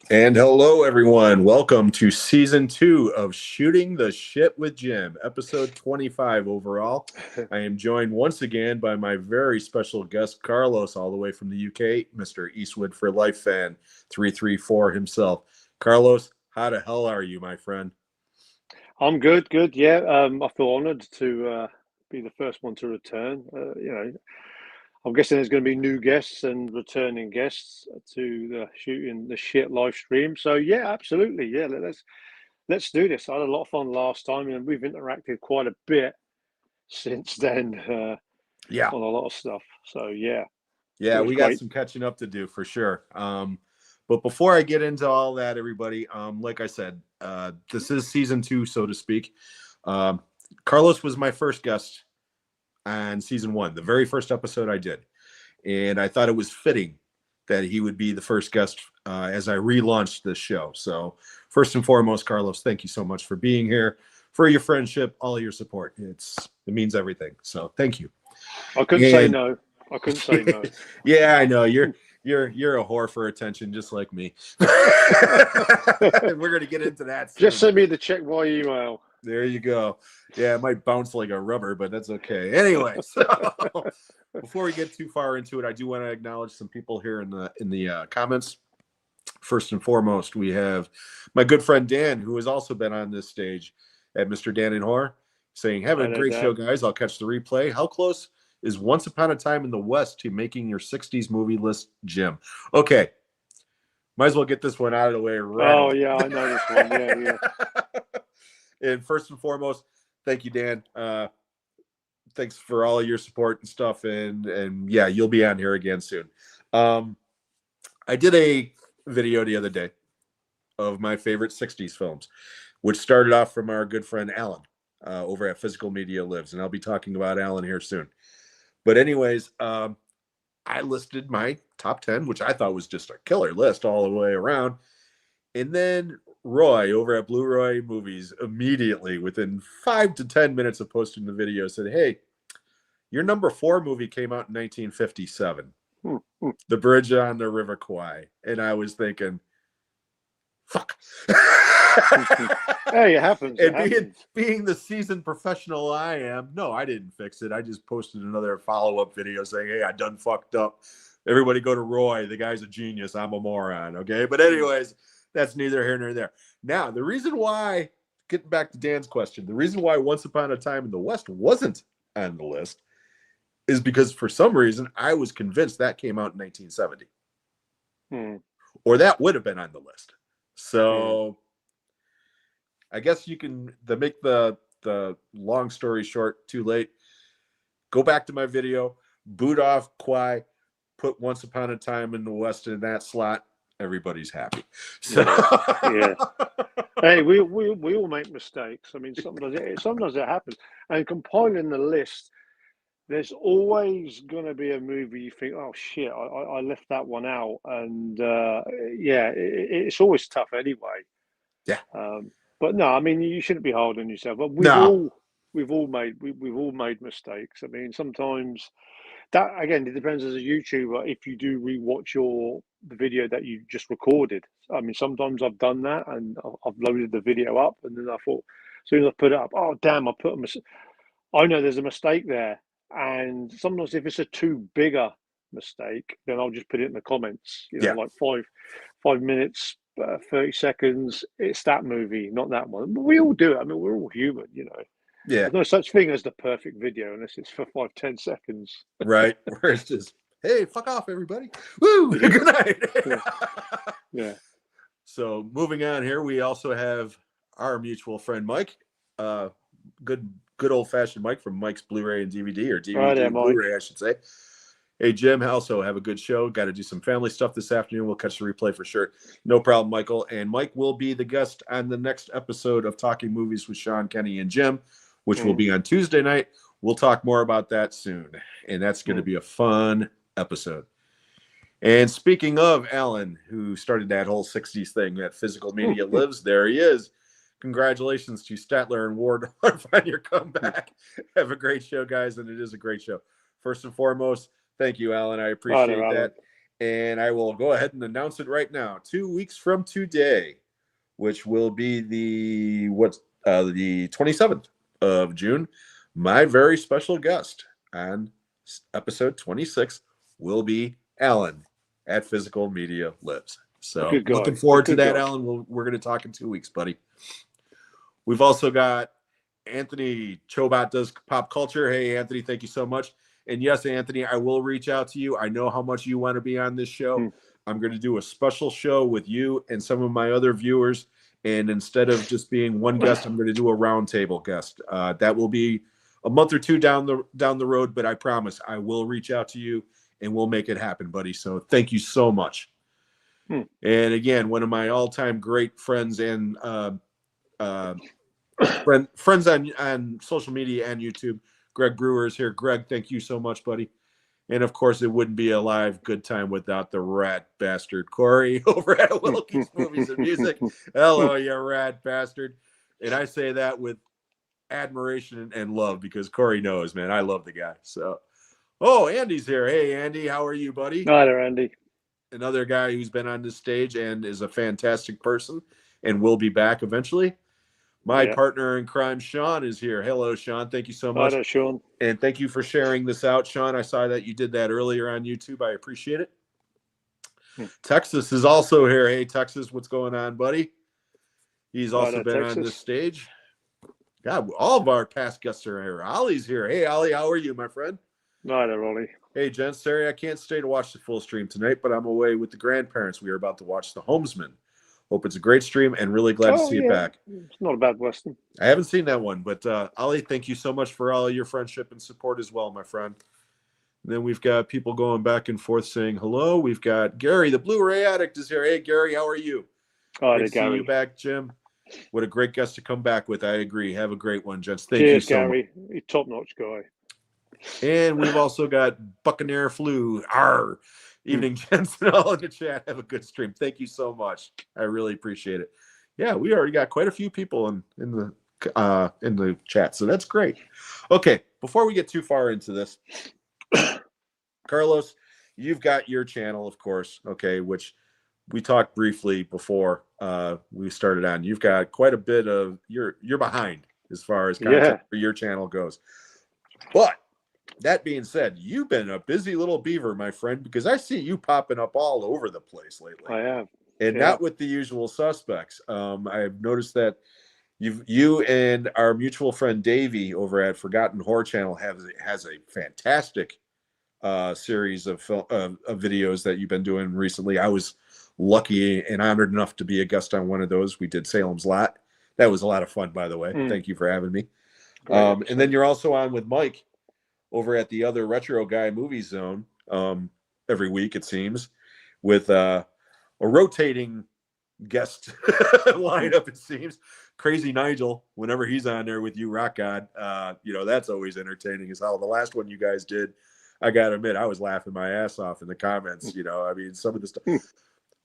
And hello, everyone. Welcome to season 2 of Shooting the Shit with Jim, episode 25 overall. I am joined once again by my very special guest, Carlos, all the way from the UK, Mr. Eastwood for Life fan 334 himself. Carlos, how the hell are you, my friend? I'm good, good. Yeah, I feel honoured to be the first one to return. I'm guessing there's going to be new guests and returning guests to the shooting the shit live stream. So yeah, absolutely. Yeah, let's do this. I had a lot of fun last time, and we've interacted quite a bit since then Yeah. on a lot of stuff. So yeah, it Yeah, was we got great. some catching up to do for sure. But before I get into all that, everybody, like I said, this is season 2, so to speak. Um, Carlos was my first guest on season 1, the very first episode I did. And I thought it was fitting that he would be the first guest as I relaunched this show. So, first and foremost, Carlos, thank you so much for being here, for your friendship, all your support. It means everything. So, thank you. I couldn't say And no. I couldn't say no. yeah, I know you're a whore for attention, just like me. We're gonna get into that Just soon. send me the check by email. There you go. Yeah, it might bounce like a rubber, but that's okay. Anyway, so before we get too far into it, I do want to acknowledge some people here in the comments. First and foremost, we have my good friend Dan, who has also been on this stage at Mr. Dan and Horror, saying, "Have a Hello, great show, Dan. guys. I'll catch the replay. How close is Once Upon a Time in the West to making your '60s movie list, Jim?" Okay, might as well get this one out of the way right Oh away. yeah, I know this one. Yeah, yeah. And first and foremost, thank you, Dan. Thanks for all your support and stuff. And yeah, you'll be on here again soon. Um, I did a video the other day of my favorite '60s films, which started off from our good friend Alan over at Physical Media Lives, and I'll be talking about Alan here soon. But anyways, I listed my top 10, which I thought was just a killer list all the way around. And then Roy over at Blue Roy Movies immediately, within 5 to 10 minutes of posting the video, said, "Hey, your number 4 movie came out in 1957, Hmm, hmm. The Bridge on the River Kwai." And I was thinking, fuck. Hey, it happens. It And being happens. being the seasoned professional I am, no, I didn't fix it. I just posted another follow-up video saying, "Hey, I done fucked up. Everybody go to Roy. The guy's a genius. I'm a moron." Okay. But anyways, that's neither here nor there. Now, the reason why, getting back to Dan's question, the reason why Once Upon a Time in the West wasn't on the list is because for some reason I was convinced that came out in 1970. Hmm, Or that would have been on the list. hmm. So I guess you can make the long story short too late. Go back to my video, boot off Kwai, put Once Upon a Time in the West in that slot. Everybody's happy. So Yeah, yeah. Hey, we all make mistakes. I mean, sometimes it happens. And compiling the list, there's always going to be a movie you think, oh shit, I left that one out, and yeah, it's always tough anyway. yeah, Um, but no, I mean, you shouldn't be hard on yourself. But no, we've all made mistakes. I mean, sometimes that again, it depends as a YouTuber if you do rewatch the video that you just recorded. I mean, sometimes I've done that and I've loaded the video up, and then I thought, as soon as I put it up, oh damn, I know there's a mistake there. And sometimes if it's a too bigger mistake, then I'll just put it in the comments. You know, yeah, like 5 minutes, 30 seconds. It's that movie, not that one. But we all do it. I mean, we're all human. You know, yeah, there's no such thing as the perfect video unless it's for 5, 10 seconds. right. Where it's just, hey, fuck off, everybody. Woo, Yeah, good night. yeah, yeah. So moving on here, we also have our mutual friend Mike. Uh, good old fashioned Mike from Mike's Blu-ray and DVD, or Right DVD there, and Mike. Blu-ray, I should say. Hey Jim, also have a good show. Got to do some family stuff this afternoon. We'll catch the replay for sure. No problem, Michael. And Mike will be the guest on the next episode of Talking Movies with Sean, Kenny, and Jim, which will Mm, be on Tuesday night. We'll talk more about that soon, and that's going to mm. be a fun episode. And speaking of Alan, who started that whole '60s thing, that Physical Media Lives, there he is. Congratulations to Statler and Ward on your comeback. Have a great show, guys, and it is a great show. First and foremost, thank you, Alan. I Right there, appreciate Alan. that. And I will go ahead and announce it right now. 2 weeks from today, which will be the 27th of June, my very special guest on episode 26 will be Alan at Physical Media Lives. So Good guy. looking forward to Good that, guy. Alan. We're going to talk in 2 weeks, buddy. We've also got Anthony Chobot does pop culture. Hey, Anthony, thank you so much. And yes, Anthony, I will reach out to you. I know how much you want to be on this show. I'm going to do a special show with you and some of my other viewers. And instead of just being one guest, I'm going to do a roundtable guest. That will be a month or two down the road, but I promise I will reach out to you and we'll make it happen, buddy. So thank you so much. And again, one of my all-time great friends and friends on social media and YouTube, Greg Brewer is here. Greg, thank you so much, buddy. And of course, it wouldn't be a live good time without the rat bastard Corey over at Wilkie's Movies and Music. Hello, you rat bastard. And I say that with admiration and love because Corey knows, man, I love the guy. So, Andy's here. Hey, Andy, how are you, buddy? Hi there, Andy. Another guy who's been on this stage and is a fantastic person and will be back eventually. My partner in crime, Sean, is here. Hello, Sean. Thank you so much. Hi there, Sean. And thank you for sharing this out, Sean. I saw that you did that earlier on YouTube. I appreciate it. Texas is also here. Hey, Texas, what's going on, buddy? He's also been on this stage. God, all of our past guests are here. Ollie's here. Hey, Ollie, how are you, my friend? Hi there, Ollie. Hey, Jen, sorry I can't stay to watch the full stream tonight, but I'm away with the grandparents. We are about to watch The Homesman. Hope it's a great stream and really glad to see it back. It's not a bad Western. I haven't seen that one, but Ollie, thank you so much for all your friendship and support as well, my friend. And then we've got people going back and forth saying hello. We've got Gary, the Blu-ray addict, is here. Hey, Gary, how are you? Hi, Great to see you back, Jim. What a great guest to come back with. I agree. Have a great one, gents. Thank you so Gary. much. He's top-notch guy. And we've also got Buccaneer Flu. Arr. Evening, gents, and all in the chat. Have a good stream. Thank you so much. I really appreciate it. Yeah, we already got quite a few people in the chat, so that's great. Okay, before we get too far into this, Carlos, you've got your channel, of course. Okay, which we talked briefly before we started on. You've got quite a bit of you're behind as far as content for your channel goes, but that being said, you've been a busy little beaver, my friend, because I see you popping up all over the place lately. I have. And not with the usual suspects. I've noticed that you and our mutual friend Davey over at Forgotten Horror Channel has a fantastic series of videos that you've been doing recently. I was lucky and honored enough to be a guest on one of those. We did Salem's Lot. That was a lot of fun, by the way. Thank you for having me. And then you're also on with Mike over at the other Retro Guy Movie Zone every week, it seems, with a rotating guest lineup, it seems. Crazy Nigel, whenever he's on there with you, Rock God, that's always entertaining as hell. The last one you guys did, I got to admit, I was laughing my ass off in the comments. Some of the stuff.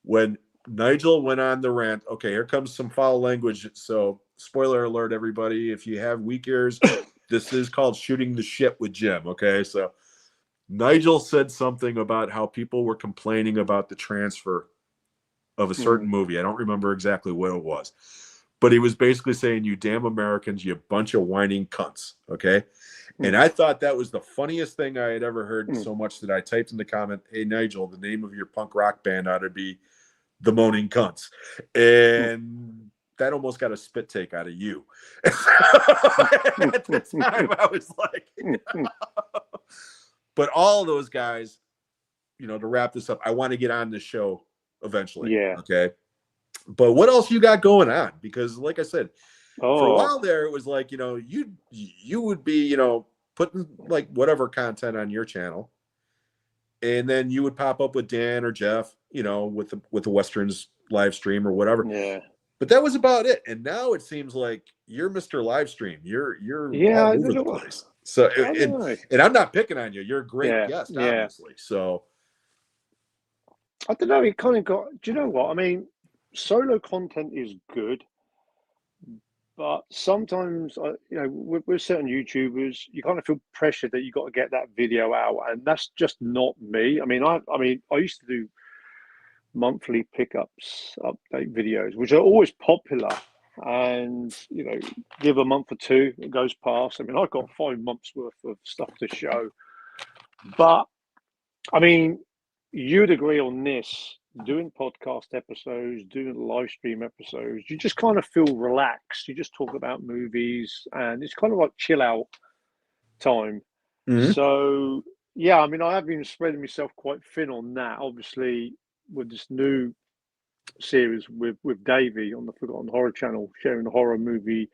When Nigel went on the rant, okay, here comes some foul language. So, spoiler alert, everybody, if you have weak ears, this is called shooting the shit with Jim, okay? So Nigel said something about how people were complaining about the transfer of a certain movie. I don't remember exactly what it was. But he was basically saying, you damn Americans, you bunch of whining cunts, okay? And I thought that was the funniest thing I had ever heard so much that I typed in the comment, hey, Nigel, the name of your punk rock band ought to be The Moaning Cunts. And that almost got a spit take out of you. At the time, I was like, but all those guys, to wrap this up, I want to get on this show eventually. Yeah. Okay. But what else you got going on? Because like I said, for a while there, it was like, you would be, putting like whatever content on your channel. And then you would pop up with Dan or Jeff, with the Westerns live stream or whatever. Yeah. But that was about it. And now it seems like you're Mr. Livestream. You're all over the place. So and I'm not picking on you. You're a great guest, obviously. So I don't know. It kind of got. Do you know what I mean? Solo content is good, But sometimes, with certain YouTubers, you kind of feel pressure that you got to get that video out, and that's just not me. I used to do monthly pickups update videos, which are always popular. And give a month or two, it goes past. I mean, I've got 5 months worth of stuff to show. But I mean, you'd agree on this. Doing podcast episodes, doing live stream episodes, you just kind of feel relaxed. You just talk about movies, and it's kind of like chill out time. Mm-hmm. So yeah, I mean, I have been spreading myself quite thin on that. Obviously, with this new series with Davey on the Forgotten Horror channel, sharing the horror movie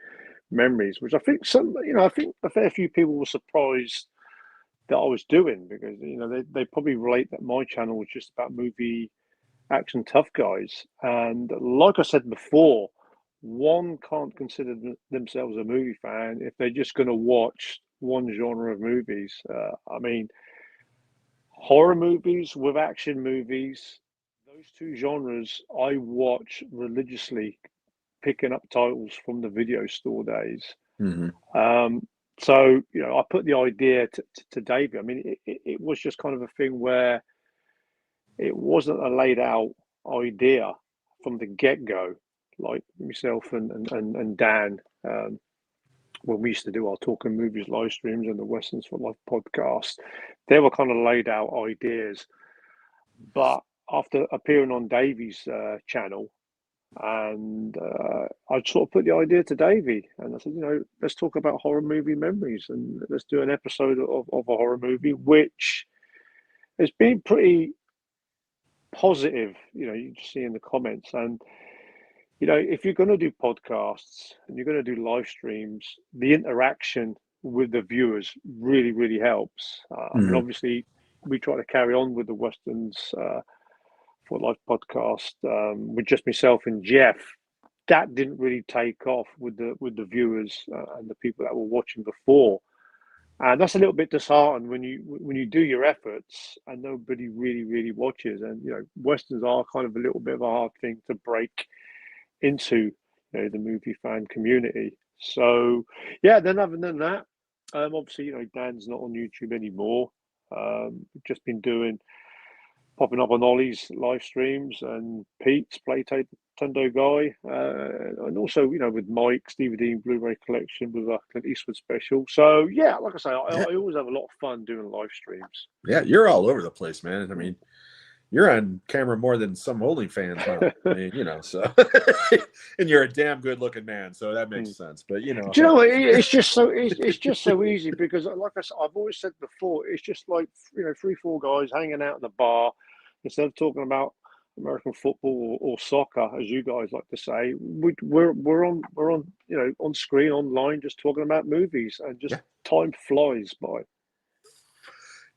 memories, which I think I think a fair few people were surprised that I was doing, because they probably relate that my channel was just about movie action tough guys. And like I said before, one can't consider themselves a movie fan if they're just going to watch one genre of movies. I mean, horror movies with action movies, those two genres I watch religiously, picking up titles from the video store days. Mm-hmm. So I put the idea to Davey. I mean, it was just kind of a thing where it wasn't a laid out idea from the get go, like myself and Dan, when we used to do our Talking Movies live streams and the Westerns for Life podcast. They were kind of laid out ideas. But after appearing on Davey's channel, and I sort of put the idea to Davey, and I said, let's talk about horror movie memories, and let's do an episode of a horror movie, which has been pretty positive. You just see in the comments. And if you're going to do podcasts and you're going to do live streams, the interaction with the viewers really, really helps. I mean, obviously, we try to carry on with the Westerns for Life podcast with just myself and Jeff. That didn't really take off with the viewers and the people that were watching before. And that's a little bit disheartening when you do your efforts and nobody really, really watches. And Westerns are kind of a little bit of a hard thing to break into the movie fan community. So yeah, then other than that, obviously Dan's not on YouTube anymore. Just been popping up on Ollie's live streams and Pete's Playtendo guy, and also with Mike's DVD Blu-ray collection with a Clint Eastwood special. So yeah, like I say, I always have a lot of fun doing live streams. Yeah, you're all over the place, man. I mean, you're on camera more than some OnlyFans now. I mean, so and you're a damn good looking man, so that makes sense. But do you know it's just so easy, because like I've always said before, it's just like 3-4 guys hanging out in the bar, instead of talking about American football or soccer, as you guys like to say. We're on on screen, online, just talking about movies, and just time flies by.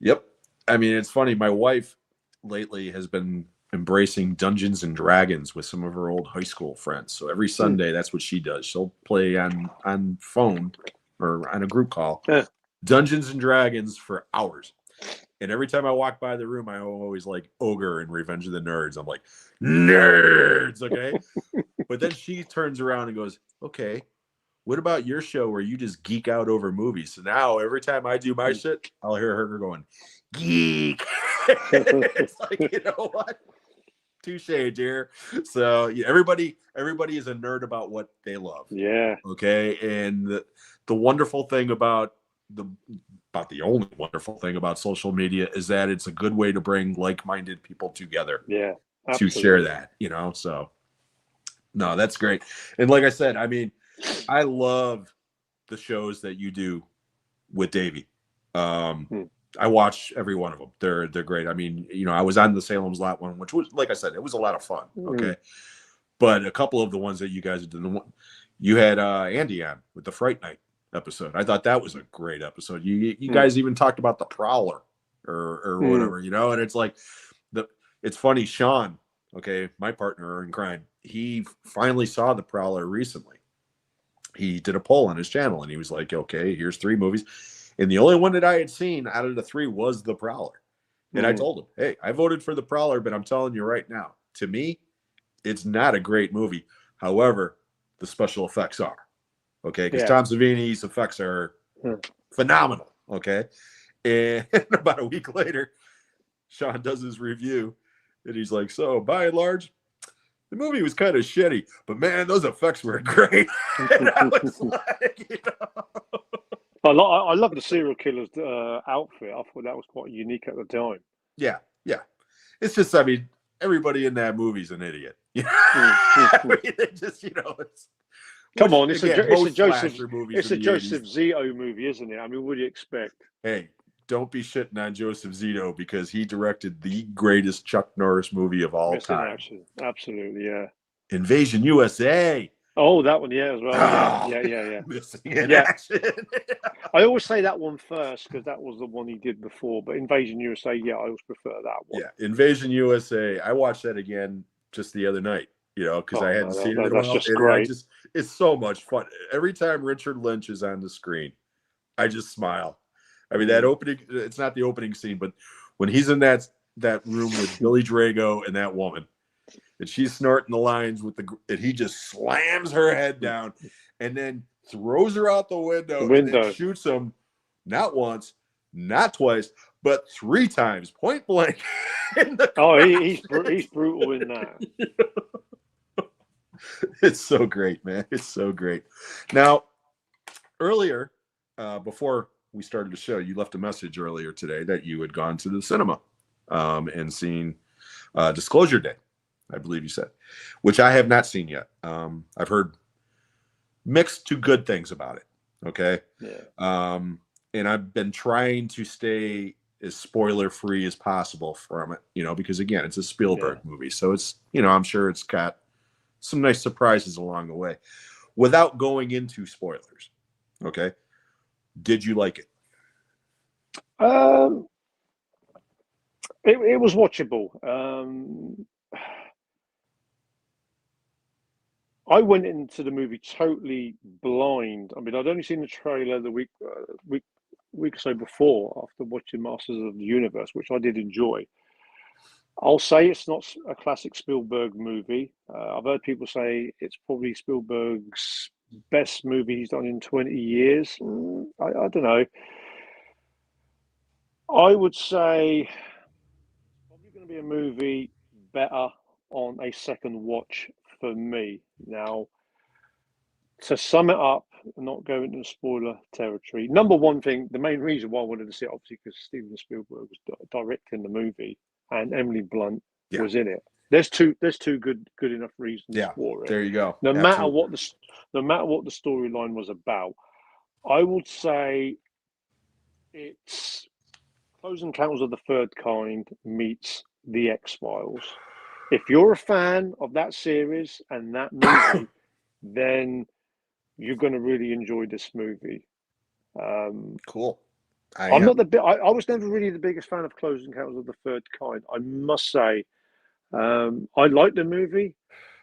Yep. I mean, it's funny. My wife lately has been embracing Dungeons and Dragons with some of her old high school friends. So every Sunday, that's what she does. She'll play on phone or on a group call, Dungeons and Dragons for hours. And every time I walk by the room, I always like Ogre and Revenge of the Nerds. I'm like, nerds, okay? But then she turns around and goes, okay, what about your show where you just geek out over movies? So now every time I do my shit, I'll hear her going, geek. It's like, you know what? Touche, dear. So yeah, everybody is a nerd about what they love. Yeah. Okay. And the wonderful thing about the only wonderful thing about social media is that it's a good way to bring like-minded people together. Yeah. Absolutely. To share that, so no, that's great. And like I said, I mean, I love the shows that you do with Davey. I watch every one of them. They're great. I mean, I was on the Salem's Lot one, which was, like I said, it was a lot of fun. Okay. But a couple of the ones that you guys did, you had Andy on with the Fright Night episode. I thought that was a great episode. You guys even talked about the Prowler or whatever, and it's like it's funny, Sean, okay, my partner in crime, he finally saw the Prowler recently. He did a poll on his channel and he was like, okay, here's 3 movies. And the only one that I had seen out of the 3 was the Prowler. And I told him, hey, I voted for the Prowler, but I'm telling you right now, to me, it's not a great movie. However, the special effects are. Okay, because Yeah. Tom Savini's effects are phenomenal. Okay, and about a week later, Sean does his review, and he's like, "So, by and large, the movie was kind of shitty, but man, those effects were great." And I was like, I love the serial killer's outfit. I thought that was quite unique at the time. yeah, yeah. It's just, I mean, everybody in that movie's an idiot. Mm. I mean, they just, it's Come on, it's again, a Joseph movies in the Joseph 80s. Zito movie, isn't it? I mean, what do you expect? Hey, don't be shitting on Joseph Zito because he directed the greatest Chuck Norris movie of all Yes, in time, action, absolutely, yeah. Invasion USA. Oh, that one, yeah, as well. Oh, Yeah. missing in Yeah. action. I always say that one first because that was the one he did before. But Invasion USA, yeah, I always prefer that one. Yeah, Invasion USA. I watched that again just the other night, because I hadn't seen it in a that's while. just And great. it's so much fun. Every time Richard Lynch is on the screen, I just smile. I mean, that opening, it's not the opening scene, but when he's in that room with Billy Drago and that woman, and she's snorting the lines and he just slams her head down and then throws her out the window. And then shoots him not once, not twice, but 3 times, point blank. He's brutal in that. It's so great, man. It's so great. Now, earlier, before we started the show, you left a message earlier today that you had gone to the cinema and seen Disclosure Day, I believe you said, which I have not seen yet. I've heard mixed to good things about it. Okay. Yeah. And I've been trying to stay as spoiler free as possible from it, because again, it's a Spielberg movie. So it's, I'm sure it's got some nice surprises along the way without going into spoilers. Okay. Did you like it? It was watchable. I went into the movie totally blind. I mean, I'd only seen the trailer the week or so before after watching Masters of the Universe, which I did enjoy. I'll say it's not a classic Spielberg movie. I've heard people say it's probably Spielberg's best movie he's done in 20 years. I don't know. I would say it's probably going to be a movie better on a second watch for me. Now, to sum it up, not go into spoiler territory. Number one thing, the main reason why I wanted to see it, obviously, because Steven Spielberg was directing the movie and Emily Blunt was in it. There's two good enough reasons for it. There you go. No matter what the storyline was about, I would say it's Close Encounters of the Third Kind meets The X-Files. If you're a fan of that series and that movie, then you're going to really enjoy this movie. Cool. I was never really the biggest fan of Close Encounters of the Third Kind. I must say, I like the movie.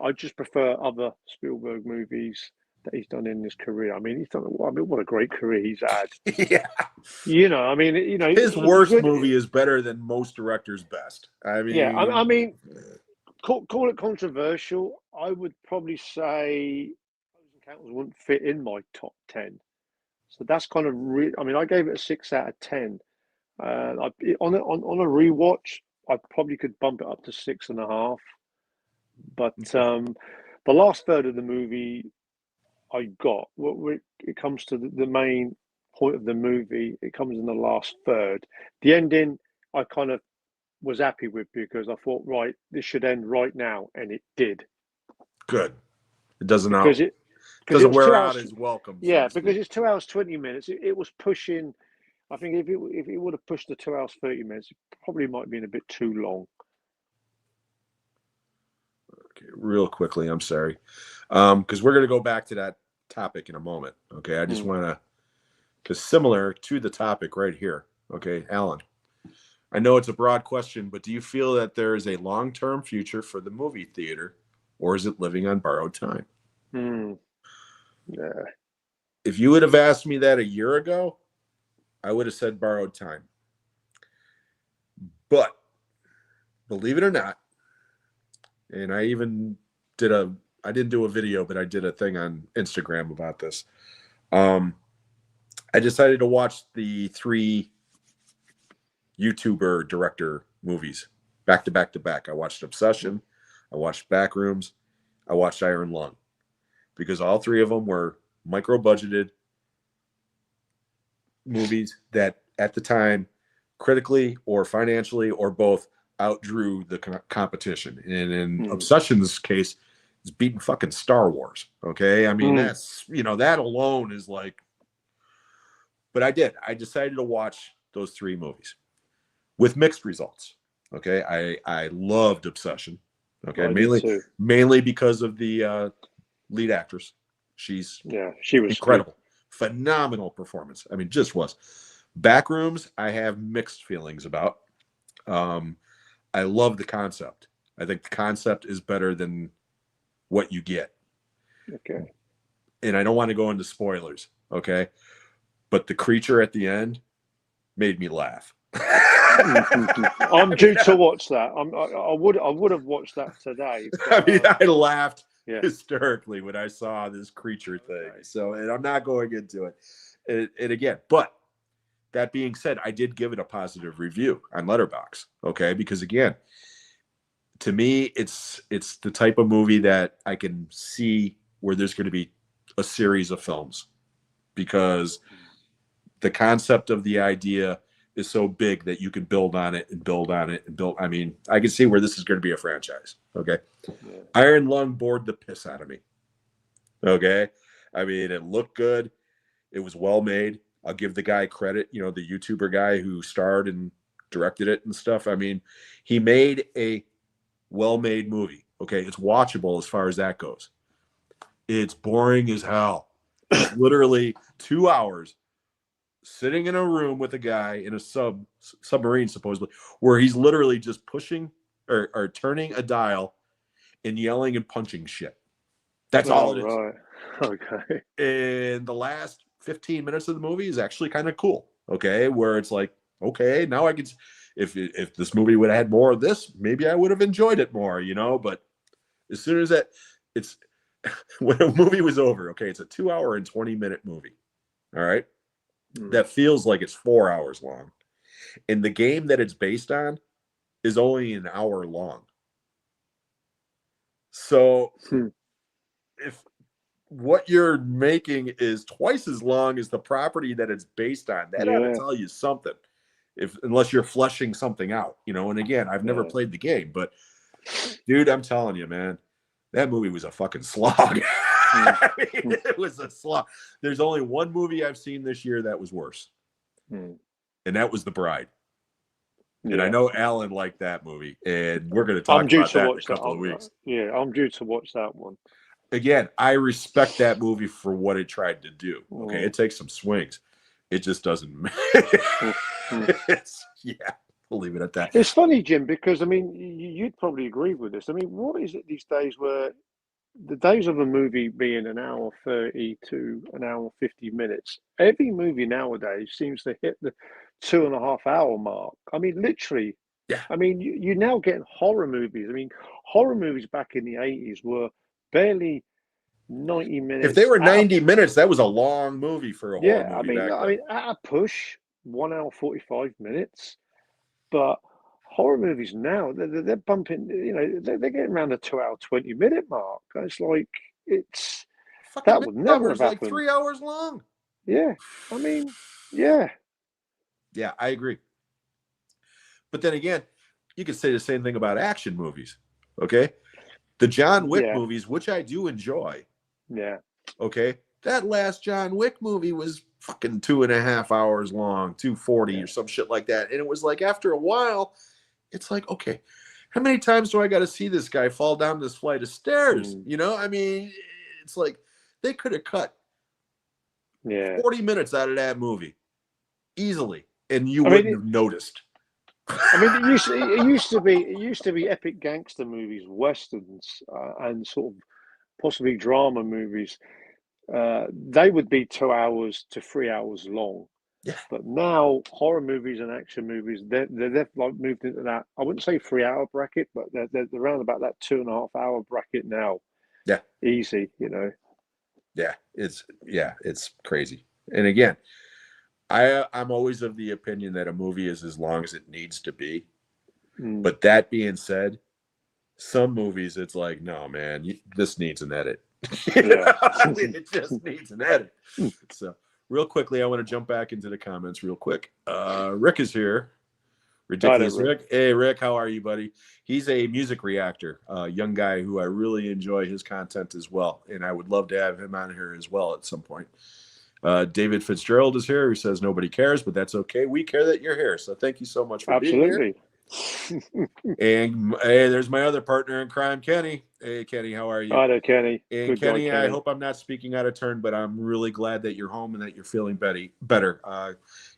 I just prefer other Spielberg movies that he's done in his career. I mean, what a great career he's had. Yeah. His worst movie is better than most directors' best. I mean, yeah. I mean, call it controversial. I would probably say Close Encounters wouldn't fit in my top 10. So that's kind of I gave it a 6 out of 10. On a rewatch, I probably could bump it up to 6.5. But the last third of the movie, when it comes to the main point of the movie, it comes in the last third. The ending, I kind of was happy with because I thought, right, this should end right now, and it did. Good. It doesn't doesn't wear out as welcome. Yeah, because it's 2 hours 20 minutes. It was pushing. I think if it would have pushed the 2 hours 30 minutes, it probably might have been a bit too long. Okay, real quickly, I'm sorry, because we're going to go back to that topic in a moment. Okay, I just want to, because similar to the topic right here. Okay, Alan, I know it's a broad question, but do you feel that there is a long-term future for the movie theater, or is it living on borrowed time? Yeah. If you would have asked me that a year ago, I would have said borrowed time. But believe it or not, and I even did a I didn't do a video, but I did a thing on Instagram about this. I decided to watch the 3 YouTuber director movies back to back to back. I watched Obsession, I watched Backrooms, I watched Iron Lung, because all 3 of them were micro budgeted movies that at the time, critically or financially or both, outdrew the competition. And in Obsession's case, it's beating fucking Star Wars. Okay. I mean, that's, that alone is like, but I decided to watch those 3 movies with mixed results. Okay. I loved Obsession. Okay. Mainly because of the lead actress. She was incredible. Phenomenal performance. I mean, just was. Backrooms, I have mixed feelings about. I love the concept. I think the concept is better than what you get. Okay. And I don't want to go into spoilers, okay? But the creature at the end made me laugh. I'm due to watch that. I would have watched that today. But, I mean, I laughed hysterically when I saw this creature thing. So, and I'm not going into it. And again, but that being said, I did give it a positive review on Letterboxd, okay? Because again, to me, it's the type of movie that I can see where there's going to be a series of films, because the concept of the idea is so big that you can build on it and build on it and build. I mean, I can see where this is going to be a franchise, okay? Yeah. Iron Lung bored the piss out of me, okay? I mean, it looked good. It was well made. I'll give the guy credit, the YouTuber guy who starred and directed it and stuff. I mean, he made a well-made movie. Okay, it's watchable as far as that goes. It's boring as hell. It's literally 2 hours sitting in a room with a guy in a submarine, supposedly, where he's literally just pushing or turning a dial and yelling and punching shit. That's all it is. Right. Okay. And the last 15 minutes of the movie is actually kind of cool. Okay, where it's like, okay, now I can. If this movie would have had more of this, maybe I would have enjoyed it more, But as soon as it's when a movie was over, okay, it's a 2 hour and 20-minute movie. All right, that feels like it's 4 hours long, and the game that it's based on is only an hour long. So if what you're making is twice as long as the property that it's based on, that ought to tell you something. Unless you're fleshing something out, and again, I've never played the game, but dude, I'm telling you, man, that movie was a fucking slog. I mean, it was a slog. There's only one movie I've seen this year that was worse, and that was The Bride. And I know Alan liked that movie, and we're going to talk about that in a couple of weeks. Yeah, I'm due to watch that one. Again, I respect that movie for what it tried to do. Okay, it takes some swings. It just doesn't. We'll leave it at that. It's funny, Jim, because I mean, you'd probably agree with this. I mean, what is it these days where the days of a movie being an hour 30 to an hour 50 minutes, every movie nowadays seems to hit the 2.5 hour mark. I mean, literally. Yeah. I mean, you're now getting horror movies. I mean, horror movies back in the 80s were barely 90 minutes. If they were 90 minutes, that was a long movie for a horror movie. I mean, at a push, 1 hour 45 minutes. But horror movies now, they're bumping. They're getting around the 2 hour 20-minute mark. It's like that would never have happened. Like 3 hours long. Yeah, I mean, yeah, I agree. But then again, you could say the same thing about action movies. Okay, the John Wick movies, which I do enjoy. Yeah. Okay. That last John Wick movie was fucking 2.5 hours long, 240 or some shit like that. And it was like, after a while, it's like, okay, how many times do I got to see this guy fall down this flight of stairs? I mean, it's like they could have cut 40 minutes out of that movie easily, and you wouldn't have noticed. I mean, it used to be epic gangster movies, westerns, and sort of possibly drama movies. They would be 2 hours to 3 hours long. Yeah. But now horror movies and action movies, they've like moved into that. I wouldn't say 3 hour bracket, but they're around about that 2.5 hour bracket now. Yeah. Easy, you know. Yeah, it's crazy. And again, I'm always of the opinion that a movie is as long as it needs to be. But that being said, some movies it's like, no, man, this needs an edit. Yeah. It just needs an edit. So real quickly, I want to jump back into the comments real quick. Rick is here. Ridiculous Rick. Hey Rick, how are you, buddy? He's a music reactor, young guy who I really enjoy his content as well, and I would love to have him on here as well at some point. David Fitzgerald is here. He says nobody cares, but that's okay. We care that you're here, so thank you so much for being here. And hey, there's my other partner in crime, Kenny. Hey, Kenny, how are you? Hi there, Kenny. And good Kenny, guy, Kenny, I hope I'm not speaking out of turn, but I'm really glad that you're home and that you're feeling better.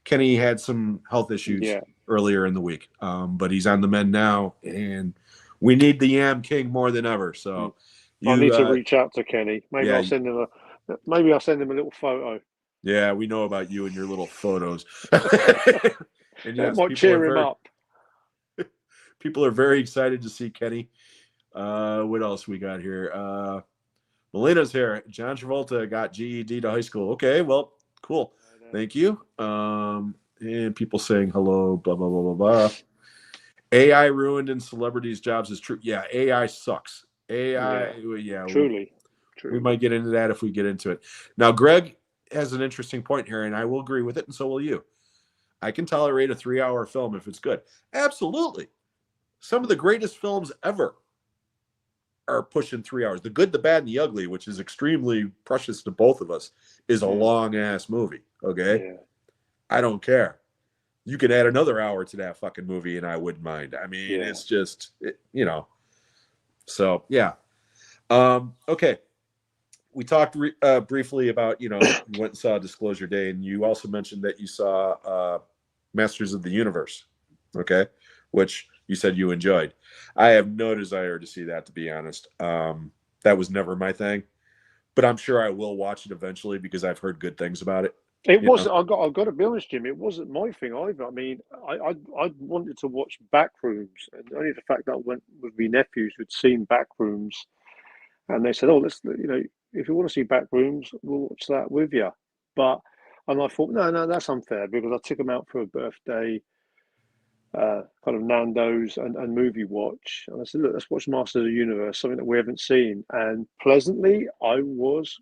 Kenny had some health issues earlier in the week, but he's on the mend now, and we need the Yam King more than ever. So I need to reach out to Kenny. Maybe I'll send him a little photo. Yeah, we know about you and your little photos. And yes, might cheer him up. People are very excited to see Kenny. What else we got here? Melina's here. John Travolta got GED to high school. Okay, well, cool. Thank you. And people saying hello, blah, blah, blah, blah, blah. AI ruined in celebrities' jobs is true. Yeah, AI sucks. AI, truly. We might get into that if we get into it. Now, Greg has an interesting point here, and I will agree with it, and so will you. I can tolerate a 3-hour film if it's good. Absolutely. Some of the greatest films ever are pushing 3 hours. The Good, the Bad, and the Ugly, which is extremely precious to both of us, is a long-ass movie, okay? Yeah. I don't care. You can add another hour to that fucking movie, and I wouldn't mind. I mean, it's just, you know. So, yeah. Okay. We talked briefly about, you went and saw Disclosure Day, and you also mentioned that you saw Masters of the Universe, okay, which you said you enjoyed. I have no desire to see that, to be honest. That was never my thing, but I'm sure I will watch it eventually because I've heard good things about it. It wasn't. I've got to be honest, Jim. It wasn't my thing either. I mean, I wanted to watch Backrooms, and only the fact that I went with my nephews who'd seen Backrooms, and they said, "Oh, let's if you want to see Backrooms, we'll watch that with you." And I thought, no, that's unfair because I took them out for a birthday, kind of Nando's and movie watch, and I said, "Look, let's watch Masters of the Universe, something that we haven't seen." And pleasantly, I was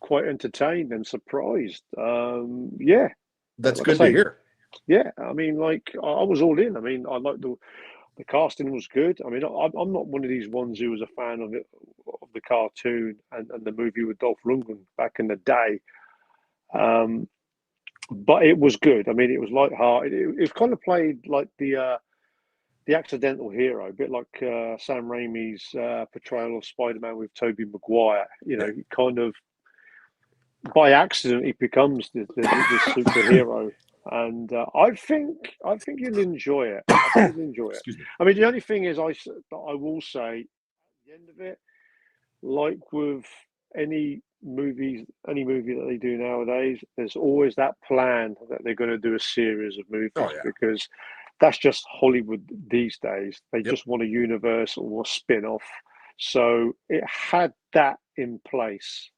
quite entertained and surprised. That's good to hear. Yeah, I mean, like I was all in. I mean, I like the casting was good. I mean, I'm not one of these ones who was a fan of the cartoon and the movie with Dolph Lundgren back in the day. But it was good. I mean, it was light-hearted. It kind of played like the accidental hero, a bit like Sam Raimi's portrayal of Spider-Man with Tobey Maguire. Kind of by accident he becomes the superhero, and I think you'll enjoy it. I mean, the only thing is, I will say, at the end of it, like with any movie that they do nowadays, there's always that plan that they're going to do a series of movies because that's just Hollywood these days. They just want a universal or spin-off. So it had that in place.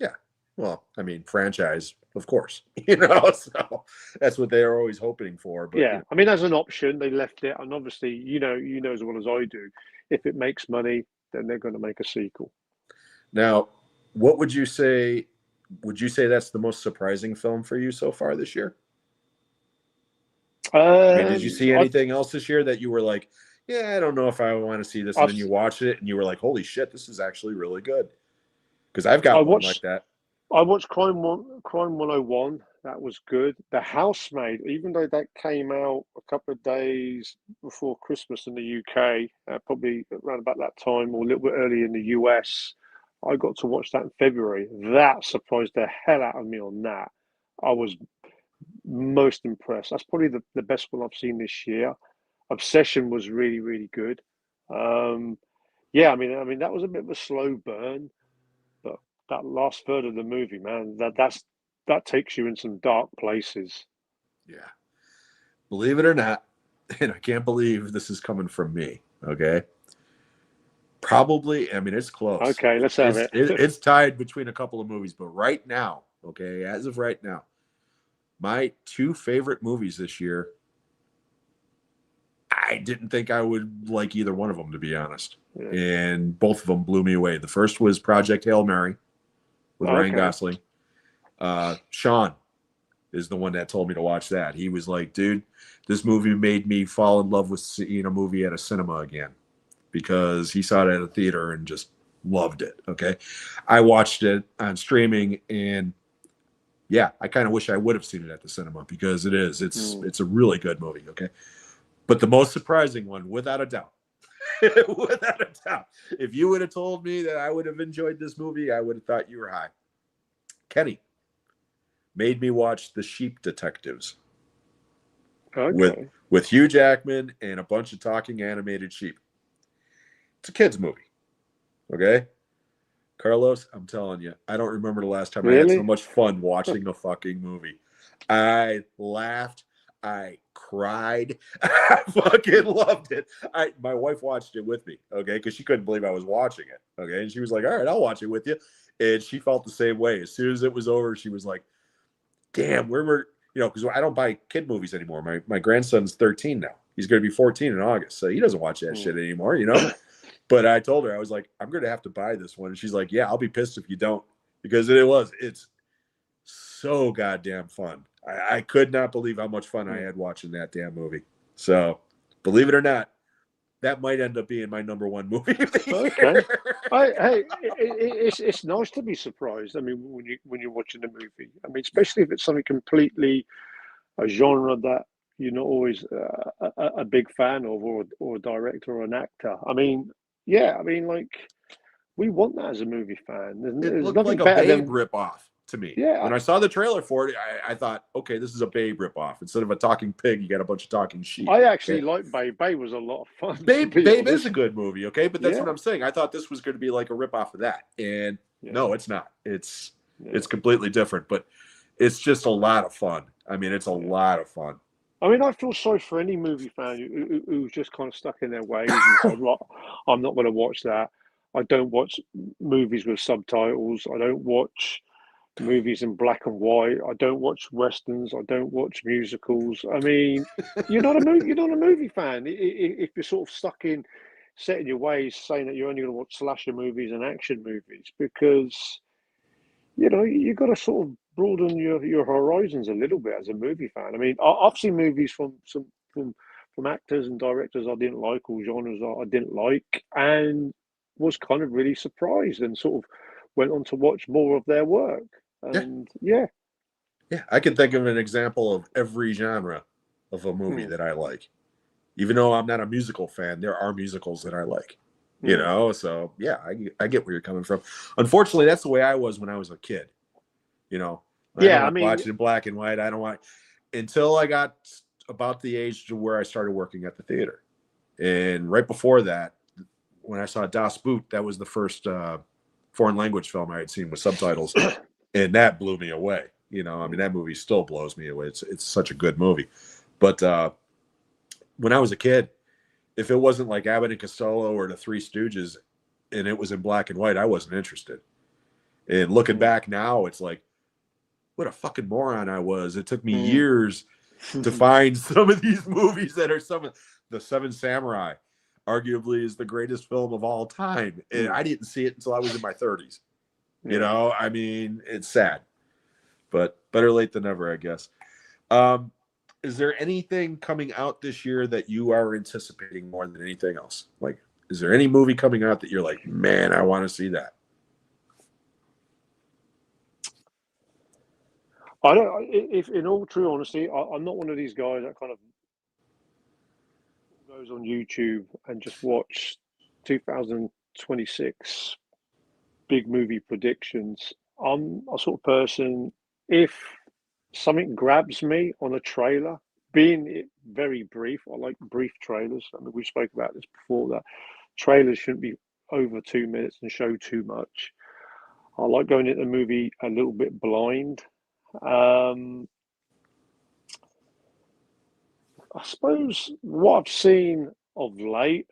Yeah. Well, I mean, franchise, of course, so that's what they are always hoping for. But I mean, as an option, they left it. And obviously, you know as well as I do, if it makes money, then they're going to make a sequel. Now, what would you say? Would you say that's the most surprising film for you so far this year? I mean, did you see anything else this year that you were like, yeah, I don't know if I want to see this, and then you watched it and you were like, holy shit, this is actually really good? Because I've got one like that. I watched Crime 101. That was good. The Housemaid, even though that came out a couple of days before Christmas in the UK, probably around about that time or a little bit early in the US, I got to watch that in February. That surprised the hell out of me on that. I was most impressed. That's probably the best one I've seen this year. Obsession was really, really good. I mean, that was a bit of a slow burn, but that last third of the movie, man, that takes you in some dark places. Yeah. Believe it or not, and I can't believe this is coming from me, okay? Probably, I mean, it's close. Okay, let's have it. It's tied between a couple of movies, but right now, okay, as of right now, my two favorite movies this year, I didn't think I would like either one of them, to be honest. Yeah. And both of them blew me away. The first was Project Hail Mary with Ryan Gosling. Sean is the one that told me to watch that. He was like, dude, this movie made me fall in love with seeing a movie at a cinema again, because he saw it at a theater and just loved it. Okay. I watched it on streaming, and yeah, I kind of wish I would have seen it at the cinema, because it's a really good movie. Okay. But the most surprising one, without a doubt, without a doubt, if you would have told me that I would have enjoyed this movie, I would have thought you were high. Kenny made me watch The Sheep Detectives. Okay. With Hugh Jackman and a bunch of talking animated sheep. It's a kid's movie. Okay? Carlos, I'm telling you, I don't remember the last time I had so much fun watching a fucking movie. I laughed. I cried. I fucking loved it. My wife watched it with me, okay, because she couldn't believe I was watching it, okay, and she was like, all right, I'll watch it with you, and she felt the same way. As soon as it was over, she was like, damn, where because I don't buy kid movies anymore. My grandson's 13 now. He's going to be 14 in August, so he doesn't watch that shit anymore, But I told her, I was like, I'm going to have to buy this one. And she's like, yeah, I'll be pissed if you don't, because it's so goddamn fun. I could not believe how much fun I had watching that damn movie. So, believe it or not, that might end up being my number one movie of the year. Okay. Hey, it's nice to be surprised. I mean, when you're watching a movie, I mean, especially if it's something completely a genre that you're not always a big fan of, or a director or an actor. I mean, yeah, I mean, like, we want that as a movie fan. It There's looked nothing like a better Babe than ripoff to me. Yeah. When I saw the trailer for it, I thought, okay, this is a Babe ripoff. Instead of a talking pig, you got a bunch of talking sheep. I actually like Babe. Babe was a lot of fun. Babe is a good movie, okay? But that's what I'm saying. I thought this was going to be like a ripoff of that. And no, it's not. It's completely different, but it's just a lot of fun. I mean, it's a lot of fun. I mean, I feel sorry for any movie fan who's just kind of stuck in their ways and said, well, I'm not going to watch that. I don't watch movies with subtitles. I don't watch movies in black and white. I don't watch westerns. I don't watch musicals. I mean, you're not a movie fan if you're sort of stuck in set in your ways, saying that you're only going to watch slasher movies and action movies, because you've got to sort of broaden your horizons a little bit as a movie fan. I mean, I've seen movies from actors and directors I didn't like, or genres I didn't like, and was kind of really surprised, and sort of went on to watch more of their work. And yeah, I can think of an example of every genre of a movie that I like. Even though I'm not a musical fan, there are musicals that I like. So yeah, I get where you're coming from. Unfortunately, that's the way I was when I was a kid. I don't watch it in black and white. I don't want, until I got about the age to where I started working at the theater. And right before that, when I saw Das Boot, that was the first foreign language film I had seen with subtitles, and that blew me away. I mean, that movie still blows me away. It's such a good movie. But when I was a kid, if it wasn't like Abbott and Costello or the Three Stooges and it was in black and white, I wasn't interested. And looking back now, it's like, what a fucking moron I was. It took me years to find some of these movies that are some of the Seven Samurai, arguably is the greatest film of all time. And I didn't see it until I was in my 30s. I mean, it's sad, but better late than never, I guess. Is there anything coming out this year that you are anticipating more than anything else? Like, is there any movie coming out that you're like, man, I want to see that? I don't. If in all true honesty, I'm not one of these guys that kind of goes on YouTube and just watch 2026 big movie predictions. I'm a sort of person, if something grabs me on a trailer, being it very brief, I like brief trailers. I mean, we spoke about this before, that trailers shouldn't be over 2 minutes and show too much. I like going into the movie a little bit blind. I suppose what I've seen of late,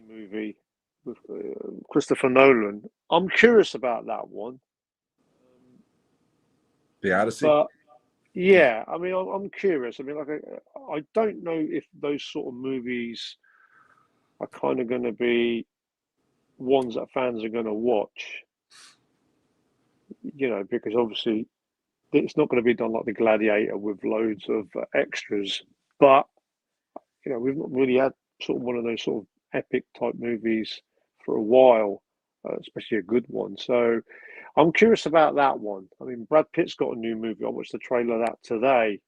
movie with Christopher Nolan. I'm curious about that one, The Odyssey. but yeah, I mean, I'm curious. I mean, like, I don't know if those sort of movies are kind of going to be ones that fans are going to watch, because obviously it's not going to be done like the Gladiator with loads of extras. But we've not really had sort of one of those sort of epic type movies for a while, especially a good one. So I'm curious about that one. I mean, Brad Pitt's got a new movie. I watched the trailer of that today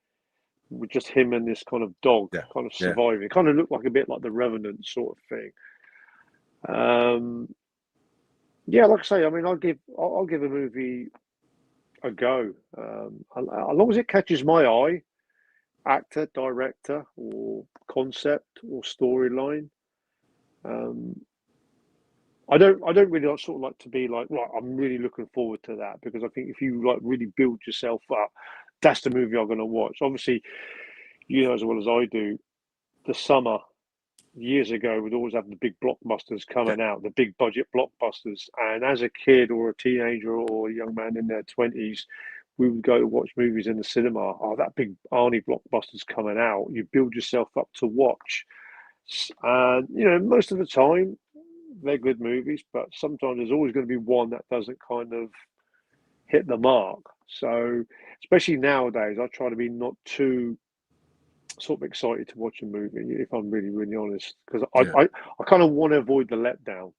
with just him and this kind of dog Yeah, kind of yeah, surviving. It kind of looked like a bit like the Revenant sort of thing. Yeah, like I say, I mean, I'll give a movie a go. As long as it catches my eye, actor, director, or concept or storyline. Um, I don't really sort of like to be like, right, I'm really looking forward to that, because I think if you like really build yourself up, that's the movie I'm going to watch. Obviously, you know as well as I do, the summer years ago would always have the big blockbusters yeah, coming out, the big budget blockbusters. And as a kid or a teenager or a young man in their 20s, we would go to watch movies in the cinema. Oh, that big Arnie blockbuster's coming out. You build yourself up to watch. And, most of the time, they're good movies, but sometimes there's always going to be one that doesn't kind of hit the mark. So, especially nowadays, I try to be not too sort of excited to watch a movie, if I'm really, really honest, because I, yeah. I, I kind of want to avoid the letdown.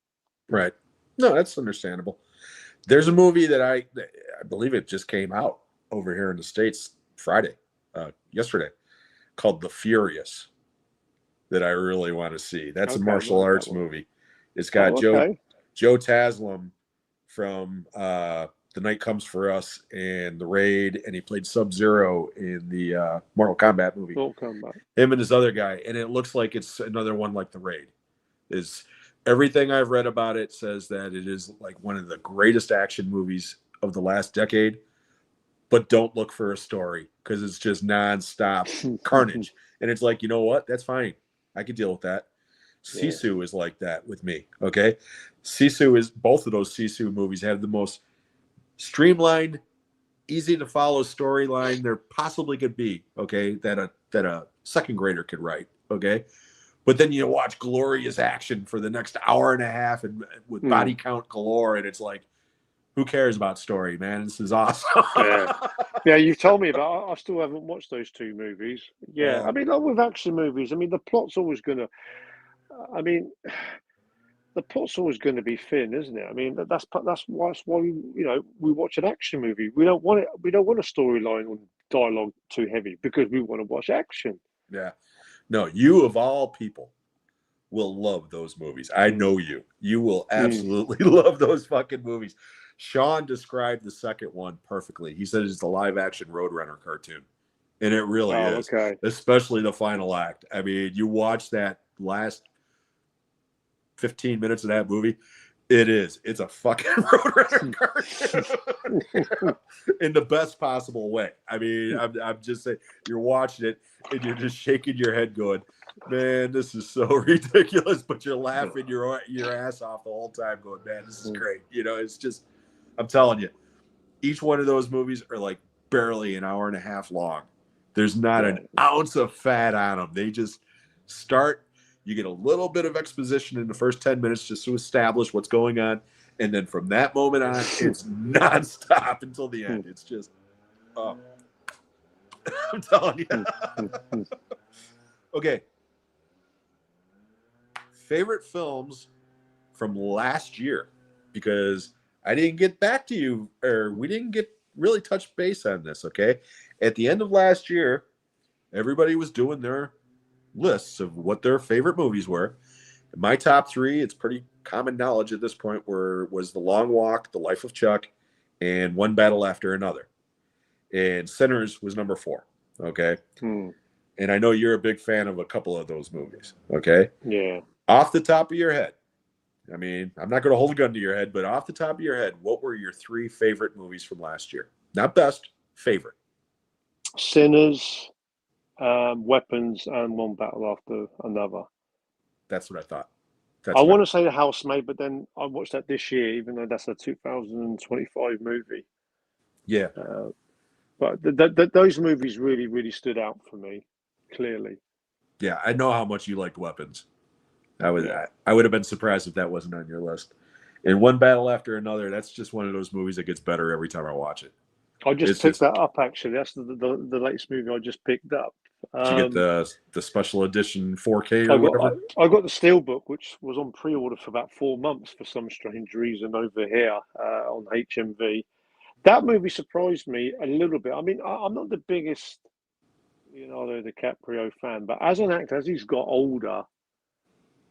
Right. No, that's understandable. There's a movie that I believe it just came out over here in the States Friday, yesterday, called The Furious, that I really want to see. That's a Okay, I've martial not heard that arts one. movie. It's got Oh, okay. Joe Taslim from The Night Comes for Us and The Raid, and he played Sub-Zero in the Mortal Kombat movie. Mortal Kombat. Him and this other guy, and it looks like it's another one like The Raid. Is everything I've read about it says that it is like one of the greatest action movies of the last decade, but don't look for a story because it's just nonstop carnage. And it's like, you know what? That's fine. I can deal with that. Yeah. Sisu is like that with me. Okay. Sisu is both of those Sisu movies have the most streamlined, easy to follow storyline there possibly could be. Okay. That a second grader could write. Okay. But then you watch glorious action for the next hour and a half and with body count galore. And it's like, who cares about story, man? This is awesome. Yeah. Yeah, you've told me about I still haven't watched those two movies. Yeah. I mean, like with action movies, I mean, the plot's always going to, I mean, the plot's always going to be thin, isn't it? I mean, that's why we watch an action movie. We don't want it. We don't want a storyline or dialogue too heavy because we want to watch action. Yeah. No, you of all people will love those movies. I know you. You will absolutely love those fucking movies. Sean described the second one perfectly. He said it's the live action Roadrunner cartoon. And it really Oh, is, okay. especially the final act. I mean, you watch that last 15 minutes of that movie, it is. It's a fucking Roadrunner cartoon in the best possible way. I mean, I'm just saying, you're watching it and you're just shaking your head going, man, this is so ridiculous, but you're laughing your ass off the whole time going, man, this is great. It's just, I'm telling you, each one of those movies are like barely an hour and a half long. There's not an ounce of fat on them. They just start. You get a little bit of exposition in the first 10 minutes just to establish what's going on. And then from that moment on, it's nonstop until the end. It's just, I'm telling you. Okay. Favorite films from last year, because I didn't get back to you, or we didn't get really touch base on this. Okay. At the end of last year, everybody was doing their lists of what their favorite movies were. My top three, it's pretty common knowledge at this point, was The Long Walk, The Life of Chuck, and One Battle After Another. And Sinners was number 4. Okay. And I know you're a big fan of a couple of those movies. Okay. Yeah. Off the top of your head, I mean, I'm not going to hold a gun to your head, but off the top of your head, what were your 3 favorite movies from last year? Not best, favorite. Sinners, Weapons, and One Battle After Another. That's what I thought. I want to say The Housemaid, but then I watched that this year, even though that's a 2025 movie. Yeah. But those movies really, really stood out for me, clearly. Yeah, I know how much you liked Weapons. I Yeah. would have been surprised if that wasn't on your list. And One Battle After Another, that's just one of those movies that gets better every time I watch it. I just It's picked just, that up, actually. That's the latest movie I just picked up. did you get the special edition 4K or whatever? I got the Steelbook, which was on pre-order for about 4 months for some strange reason over here on HMV. That movie surprised me a little bit. I mean, I'm not the biggest Leonardo DiCaprio fan, but as an actor, as he's got older,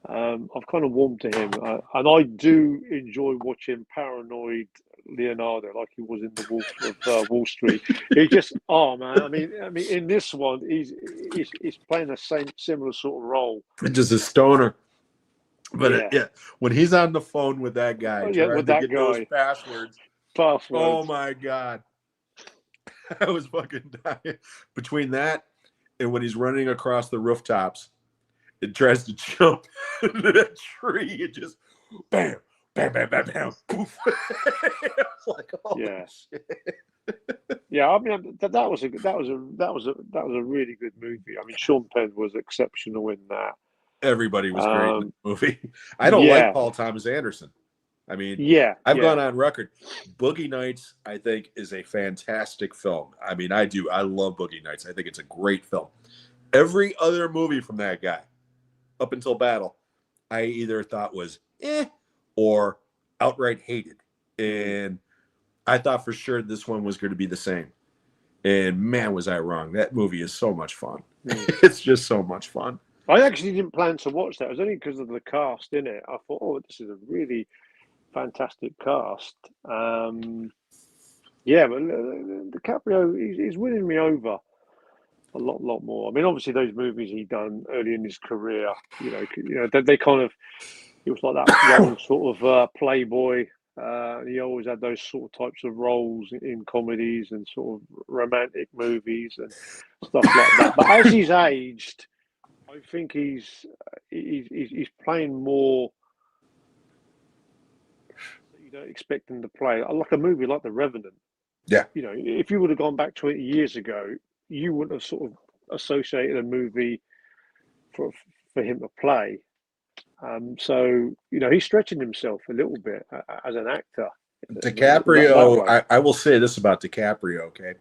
I've kind of warmed to him, and I do enjoy watching Paranoid Leonardo, like he was in The Wolf of Wall Street. He just, oh man, I mean, in this one, he's playing the similar sort of role. Just a stoner. But Yeah, when he's on the phone with that guy yeah, trying with to that get guy. those passwords, oh my God. I was fucking dying. Between that and when he's running across the rooftops, it tries to jump into that tree. It just bam, bam, bam, bam, bam, poof. It's like, holy shit. Yeah, I mean that was a really good movie. I mean, Sean Penn was exceptional in that. Everybody was great in the movie. I don't like Paul Thomas Anderson. I mean, I've gone on record. Boogie Nights, I think, is a fantastic film. I mean, I do. I love Boogie Nights. I think it's a great film. Every other movie from that guy, up until Battle, I either thought was or outright hated. And I thought for sure this one was going to be the same. And man, was I wrong. That movie is so much fun. It's just so much fun. I actually didn't plan to watch that. It was only because of the cast in it. I thought, oh, this is a really fantastic cast. Yeah, but DiCaprio, he's winning me over a lot more. I mean, obviously those movies he done early in his career, they kind of, it was like that young sort of playboy. He always had those sort of types of roles in comedies and sort of romantic movies and stuff like that. But as he's aged, I think he's playing more that you don't expect him to play. Like a movie like The Revenant. Yeah. If you would have gone back 20 years ago, you wouldn't have sort of associated a movie for him to play. So he's stretching himself a little bit as an actor. DiCaprio, I will say this about DiCaprio, okay?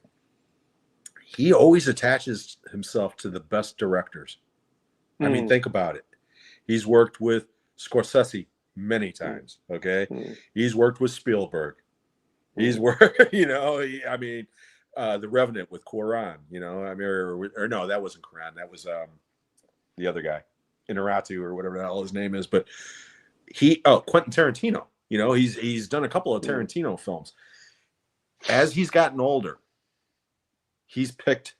He always attaches himself to the best directors. I mean, think about it. He's worked with Scorsese many times, okay? He's worked with Spielberg. He's worked, I mean, The Revenant with Cuarón, I mean, or no, that wasn't Cuarón. That was the other guy, Inarritu or whatever the hell his name is. But Quentin Tarantino, he's done a couple of Tarantino films. As he's gotten older, he's picked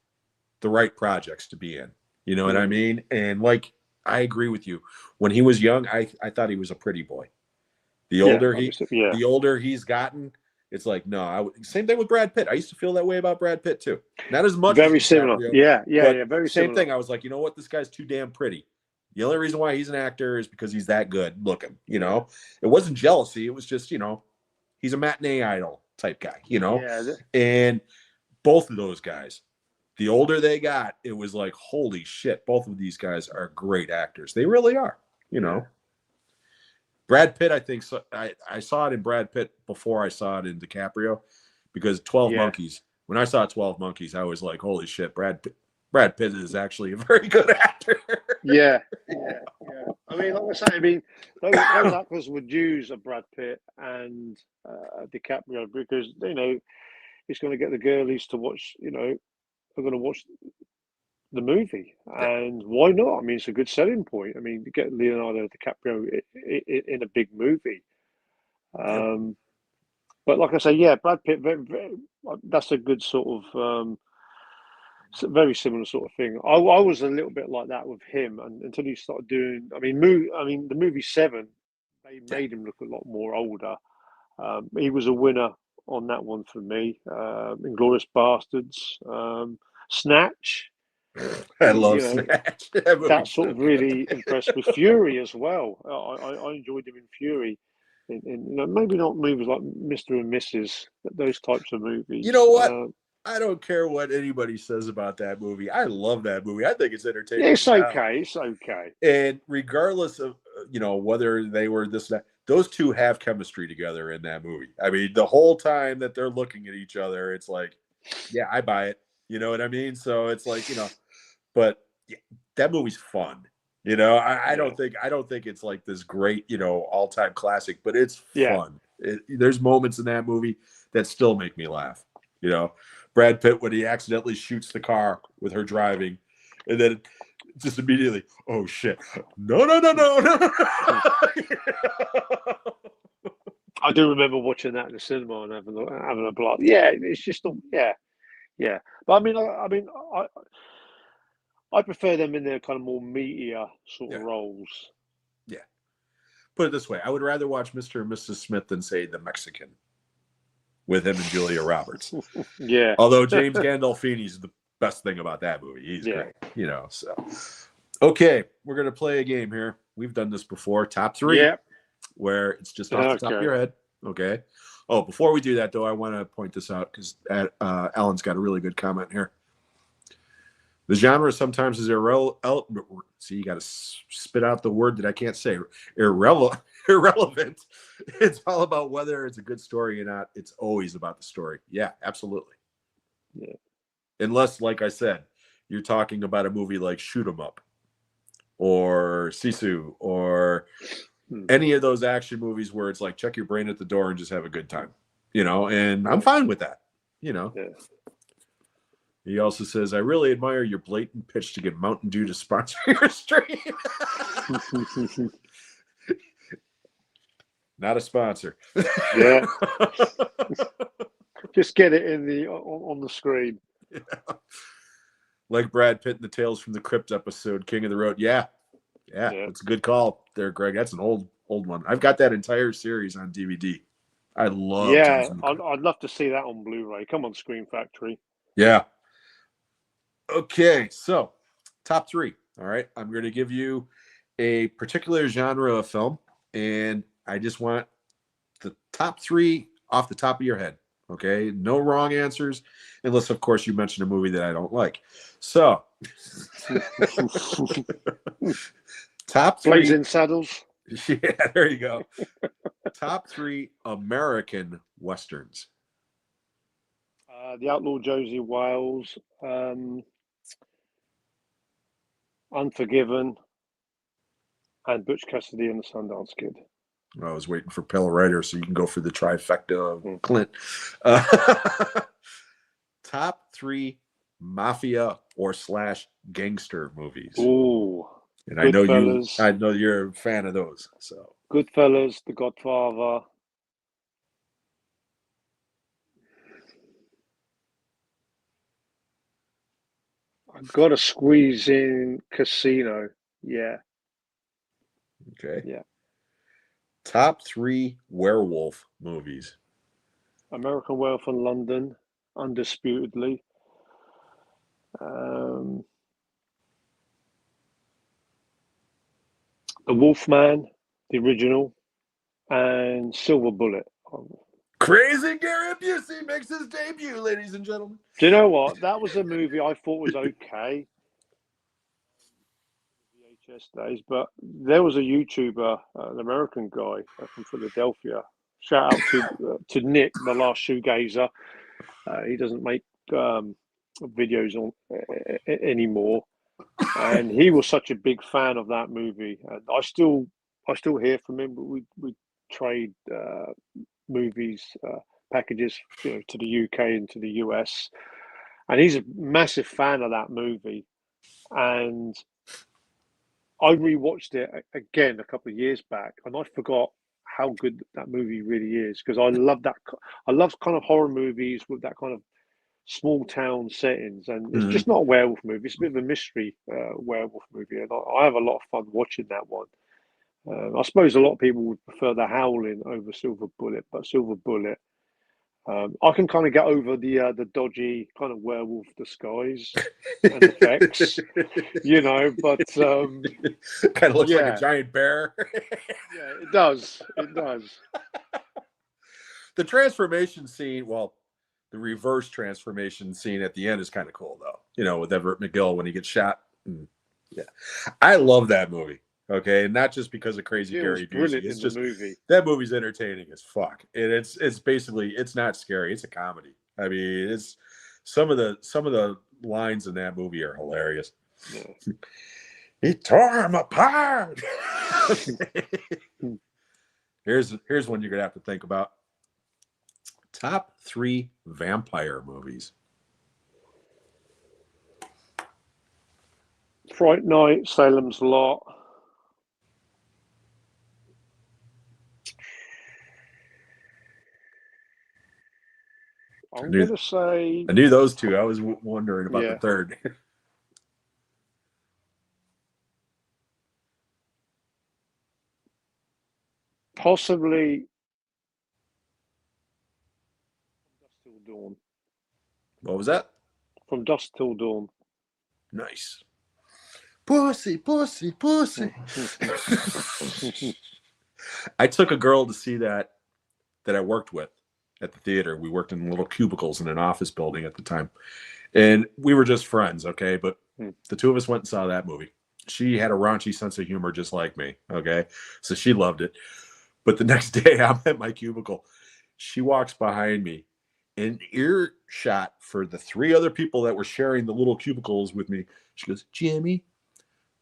the right projects to be in. You know what I mean? And I agree with you. When he was young, I thought he was a pretty boy. The older he's gotten, it's like, no. Same thing with Brad Pitt. I used to feel that way about Brad Pitt too. Not as much. Very similar. Yeah. Very same similar. thing. I was like, you know what? This guy's too damn pretty. The only reason why he's an actor is because he's that good looking. It wasn't jealousy. It was just, he's a matinee idol type guy. And both of those guys, the older they got, it was like, holy shit, both of these guys are great actors. They really are, Brad Pitt, I think, I saw it in Brad Pitt before I saw it in DiCaprio, because 12 Monkeys, when I saw 12 Monkeys, I was like, holy shit, Brad Pitt is actually a very good actor. Yeah. I mean, like I say, those actors would use a Brad Pitt and DiCaprio because, it's going to get the girlies to watch, are going to watch the movie, and why not? I mean, it's a good selling point. I mean, to get Leonardo DiCaprio in a big movie. But like I say, Brad Pitt, that's a good sort of very similar sort of thing. I was a little bit like that with him, and until he started doing. I mean, the movie Seven, they made him look a lot more older. He was a winner on that one for me. Inglourious Bastards, Snatch. I You love know, Snatch. That that movie's sort so of good. really impressed me. Fury as well. I enjoyed him in Fury. You know, maybe not movies like Mr. and Mrs. Those types of You movies. know what? I don't care what anybody says about that movie. I love that movie. I think it's entertaining as It's hell. okay. It's okay. And regardless of whether they were this that, those two have chemistry together in that movie. I mean, the whole time that they're looking at each other, it's like, yeah, I buy it. You know what I mean? So it's like, but yeah, that movie's fun. I Yeah. don't think it's like this great, all time classic, but it's Yeah. fun. There's moments in that movie that still make me laugh. Brad Pitt when he accidentally shoots the car with her driving, and then just immediately, oh shit, no, no, no, no, no. I do remember watching that in the cinema and having a blast. Yeah, it's just yeah, yeah. But I prefer them in their kind of more meatier sort of Yeah, roles. yeah. Put it this way: I would rather watch Mr. and Mrs. Smith than say The Mexican with him and Julia Roberts. Yeah, Although James Gandolfini is the best thing about that movie. He's yeah. great, So, okay, we're gonna play a game here. We've done this before. Top three, Yeah. where it's just off the top of your head. Okay. Oh, before we do that, though, I want to point this out because Alan's got a really good comment here. The genre sometimes is irrelevant. See, you got to spit out the word that I can't say. Irrelevant. It's all about whether it's a good story or not. It's always about the story. Yeah, absolutely. Yeah. Unless, like I said, you're talking about a movie like Shoot 'Em Up or Sisu or any of those action movies where it's like check your brain at the door and just have a good time, and I'm fine with that, Yeah. He also says, I really admire your blatant pitch to get Mountain Dew to sponsor your stream. Not a sponsor. Yeah. Just get it on the screen. Yeah. Like Brad Pitt in the Tales from the Crypt episode, King of the Road. Yeah. That's a good call there, Greg. That's an old one. I've got that entire series on DVD. I love. Yeah, I'd love to see that on Blu-ray. Come on, Screen Factory. Yeah. Okay, so top three. All right, I'm going to give you a particular genre of film, and I just want the top three off the top of your head. Okay, no wrong answers, unless of course you mention a movie that I don't like. So, top three. Blazing Saddles. Yeah, there you go. Top three American westerns. The Outlaw Josie Wales, Unforgiven, and Butch Cassidy and the Sundance Kid. I was waiting for Pale Rider so you can go for the trifecta of Clint. Top three mafia or / gangster movies. Ooh, and I know you're a fan of those. So Goodfellas, The Godfather. I've got to squeeze in Casino. Yeah. Okay. Yeah. Top three werewolf movies. American Werewolf in London, undisputedly. The Wolfman, the original, and Silver Bullet. Crazy Gary Busey makes his debut, ladies and gentlemen. Do you know what? That was a movie I thought was okay. VHS days, but there was a YouTuber, an American guy from Philadelphia. Shout out to Nick, the last shoegazer. He doesn't make videos on anymore, and he was such a big fan of that movie. And I still hear from him. But we trade movies packages, to the UK and to the US, and he's a massive fan of that movie. And I rewatched it again a couple of years back, and I forgot how good that movie really is because I love that. I love kind of horror movies with that kind of small town settings, and it's just not a werewolf movie. It's a bit of a mystery werewolf movie, and I have a lot of fun watching that one. I suppose a lot of people would prefer The Howling over Silver Bullet, but Silver Bullet I can kind of get over the dodgy kind of werewolf disguise and effects, you know, but Kind of looks like a yeah, giant bear. yeah, it does. It does. The transformation scene, well, the reverse transformation scene at the end is kind of cool, though. You know, with Everett McGill when he gets shot. Yeah, I love that movie. Okay, and not just because of Crazy It was Gary Busey. brilliant It's in the just movie. that movie's entertaining as fuck, and it's basically it's not scary. It's a comedy. I mean, it's some of the lines in that movie are hilarious. Yeah. He tore him apart. Here's one you're gonna have to think about. Top 3 vampire movies. Fright Night, Salem's Lot. I'm gonna say, I knew those two. I was wondering about the yeah, third. possibly Dusk Till Dawn. What was that? From Dusk Till Dawn. Nice. Pussy, pussy, pussy. I took a girl to see that I worked with at the theater. We worked in little cubicles in an office building at the time. And we were just friends, okay? But the two of us went and saw that movie. She had a raunchy sense of humor just like me, okay? So she loved it. But the next day I'm at my cubicle. She walks behind me in earshot for the 3 other people that were sharing the little cubicles with me. She goes, Jimmy,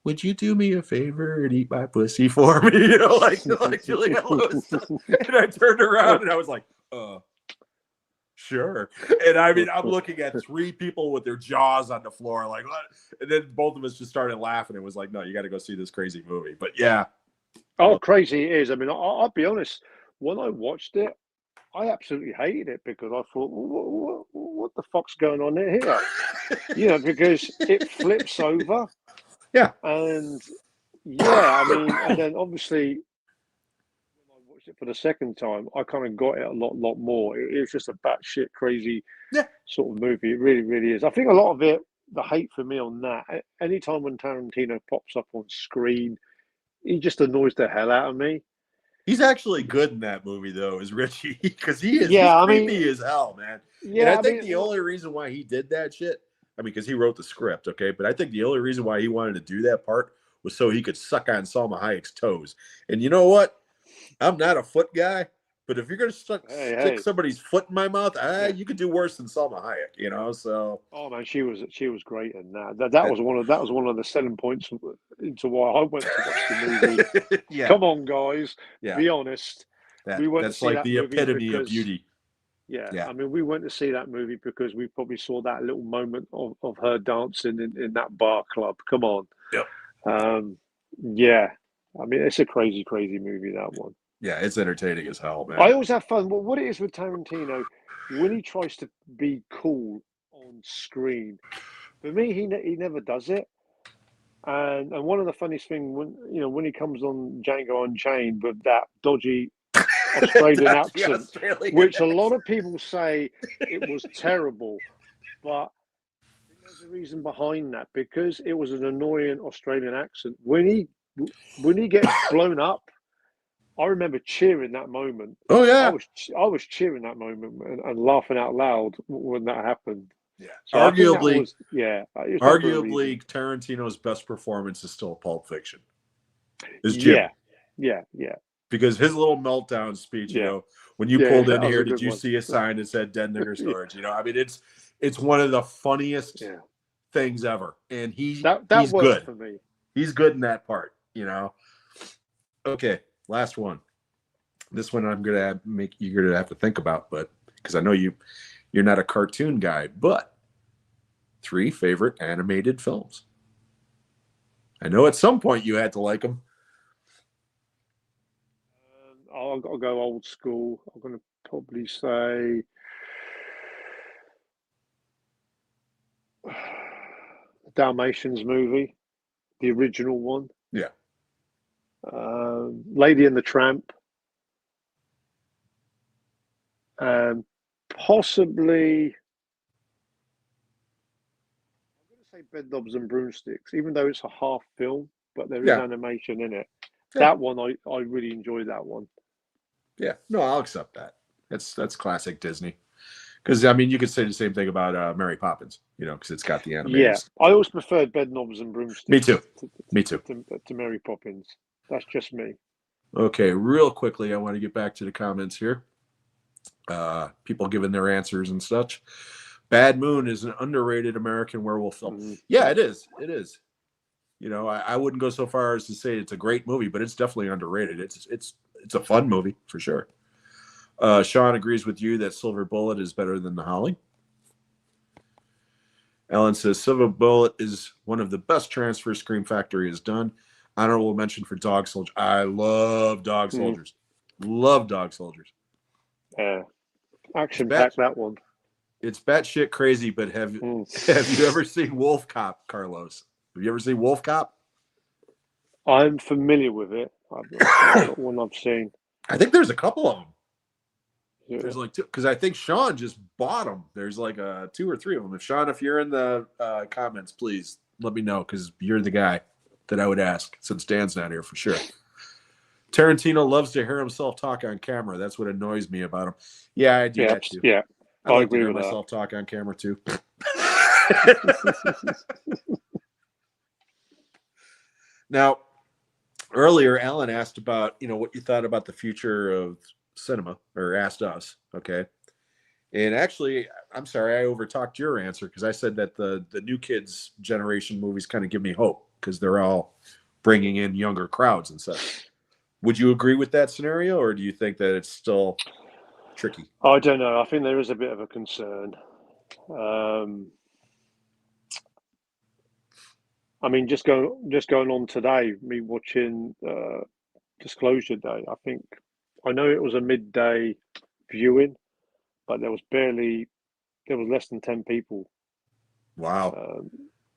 would you do me a favor and eat my pussy for me? You know, like Juliette Lewis. And I turned around and I was like, sure. And I mean, I'm looking at 3 people with their jaws on the floor, like, what? And then both of us just started laughing. It was like, no, you got to go see this crazy movie. But yeah. Oh, crazy it is. I mean, I'll be honest. When I watched it, I absolutely hated it because I thought, what the fuck's going on here? You know, because it flips over. Yeah. And yeah, I mean, and then obviously when I watched it for the second time, I kind of got it a lot more. It's just a batshit crazy sort of movie. It really, really is. I think a lot of it, the hate for me on that, anytime when Tarantino pops up on screen, he just annoys the hell out of me. He's actually good in that movie, though, is Richie, because he's Yeah, creepy as hell, man. Yeah, and I think the only reason why he did that shit, I mean, because he wrote the script, okay, but I think the only reason why he wanted to do that part was so he could suck on Salma Hayek's toes. And you know what? I'm not a foot guy, but if you're gonna stick somebody's foot in my mouth, you could do worse than Salma Hayek, you know. So, oh man, she was great in that. That was one of the selling points into why I went to watch the movie. Yeah. Come on, guys, yeah. be honest. We went that's to see like that the epitome of beauty. Yeah, I mean, we went to see that movie because we probably saw that little moment of her dancing in that bar club. Come on. Yep. Yeah, I mean, it's a crazy movie, that one. Yeah, it's entertaining as hell, man. I always have fun. Well, what it is with Tarantino, when he tries to be cool on screen, for me, he never does it. And one of the funniest things when he comes on Django Unchained with that dodgy Australian accent, which a lot of people say it was terrible, but there's a reason behind that because it was an annoying Australian accent. When he gets blown up, I remember cheering that moment. Oh yeah, I was cheering that moment and laughing out loud when that happened. Yeah, so arguably, arguably, Tarantino's best performance is still Pulp Fiction. Is Jim? Yeah. Because his little meltdown speech, you know, when you pulled in here, did you see a sign that said "Dead Nigger Storage"? You know, I mean, it's one of the funniest things ever, and he's good for me. He's good in that part, you know. Okay, last one. This one I'm gonna you're gonna have to think about, but because I know you're not a cartoon guy, but 3 favorite animated films. I know at some point you had to like them. I'll go old school. I'm going to probably say Dalmatians movie, the original one. Yeah. Lady and the Tramp. Possibly, I'm going to say Bedknobs and Broomsticks, even though it's a half film, but there is Yeah, animation in it. yeah, That one, I really enjoyed that one. yeah. No, I'll accept that. That's classic Disney. Because I mean, you could say the same thing about Mary Poppins, because it's got the Yeah, animated. I always preferred Bedknobs and Me too. Broomsticks Me too. to Mary Poppins. That's just me. Okay, real quickly, I want to get back to the comments here. People giving their answers and such. Bad Moon is an underrated American werewolf film. Mhm. Yeah, it is. It is. I wouldn't go so far as to say it's a great movie, but it's definitely underrated. It's a fun movie for sure. Sean agrees with you that Silver Bullet is better than The Howling. Ellen says Silver Bullet is one of the best transfers Scream Factory has done. Honorable mention for Dog Soldier. I love Dog Soldiers. Love Dog Soldiers. Yeah, action pack that one. It's batshit crazy, but have you ever seen Wolf Cop, Carlos? Have you ever seen Wolf Cop? I'm familiar with it. Not one I've seen. I think there's a couple of them. Yeah. There's like two, because I think Sean just bought them. There's like 2 or 3 of them. If Sean, if you're in the comments, please let me know, because you're the guy that I would ask, since Dan's not here for sure. Tarantino loves to hear himself talk on camera. That's what annoys me about him. Yeah, I do that too. Yeah, I like agree to hear with myself talk on camera too. Now, earlier, Alan asked about, what you thought about the future of cinema, or asked us, okay? And actually, I'm sorry, I overtalked your answer, because I said that the new kids generation movies kind of give me hope, because they're all bringing in younger crowds and such. Would you agree with that scenario, or do you think that it's still tricky? I don't know. I think there is a bit of a concern. I mean, just going on today, me watching Disclosure Day. I know it was a midday viewing, but there was less than 10 people. Wow.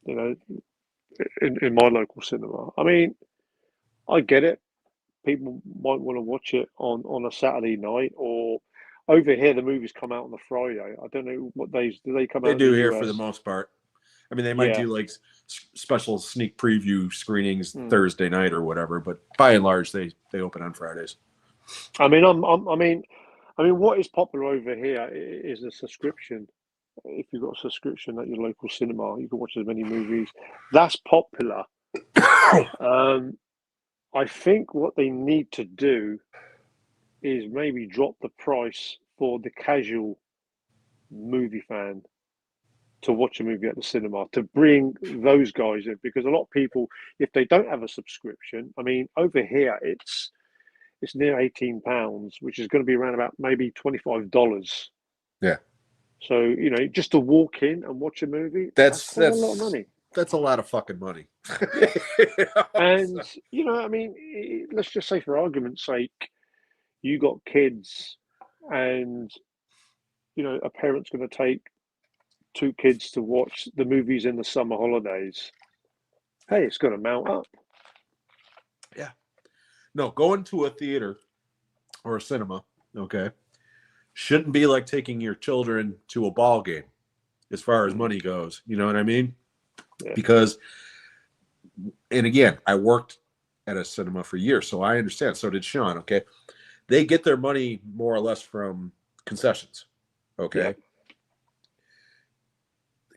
In my local cinema. I mean, I get it. People might want to watch it on a Saturday night, or over here the movies come out on a Friday. I don't know what days do they come They out do in the here for US. the most part. I mean, they might Yeah. do like special sneak preview screenings Thursday night or whatever, but by and large, they open on Fridays. I mean, what is popular over here is a subscription. If you've got a subscription at your local cinema, you can watch as many movies. That's popular. I think what they need to do is maybe drop the price for the casual movie fan to watch a movie at the cinema, to bring those guys in, because a lot of people, if they don't have a subscription, I mean, over here it's near £18, which is going to be around about maybe $25. Yeah. So just to walk in and watch a movie, that's a lot of money. That's a lot of fucking money. And I mean, let's just say, for argument's sake, you got kids, and a parent's going to take 2 kids to watch the movies in the summer holidays. Hey, it's going to mount up. Yeah. No, going to a theater or a cinema, okay, shouldn't be like taking your children to a ball game as far as money goes. You know what I mean? Yeah. Because, and again, I worked at a cinema for years, so I understand. So did Sean, okay? They get their money more or less from concessions, okay? Yeah.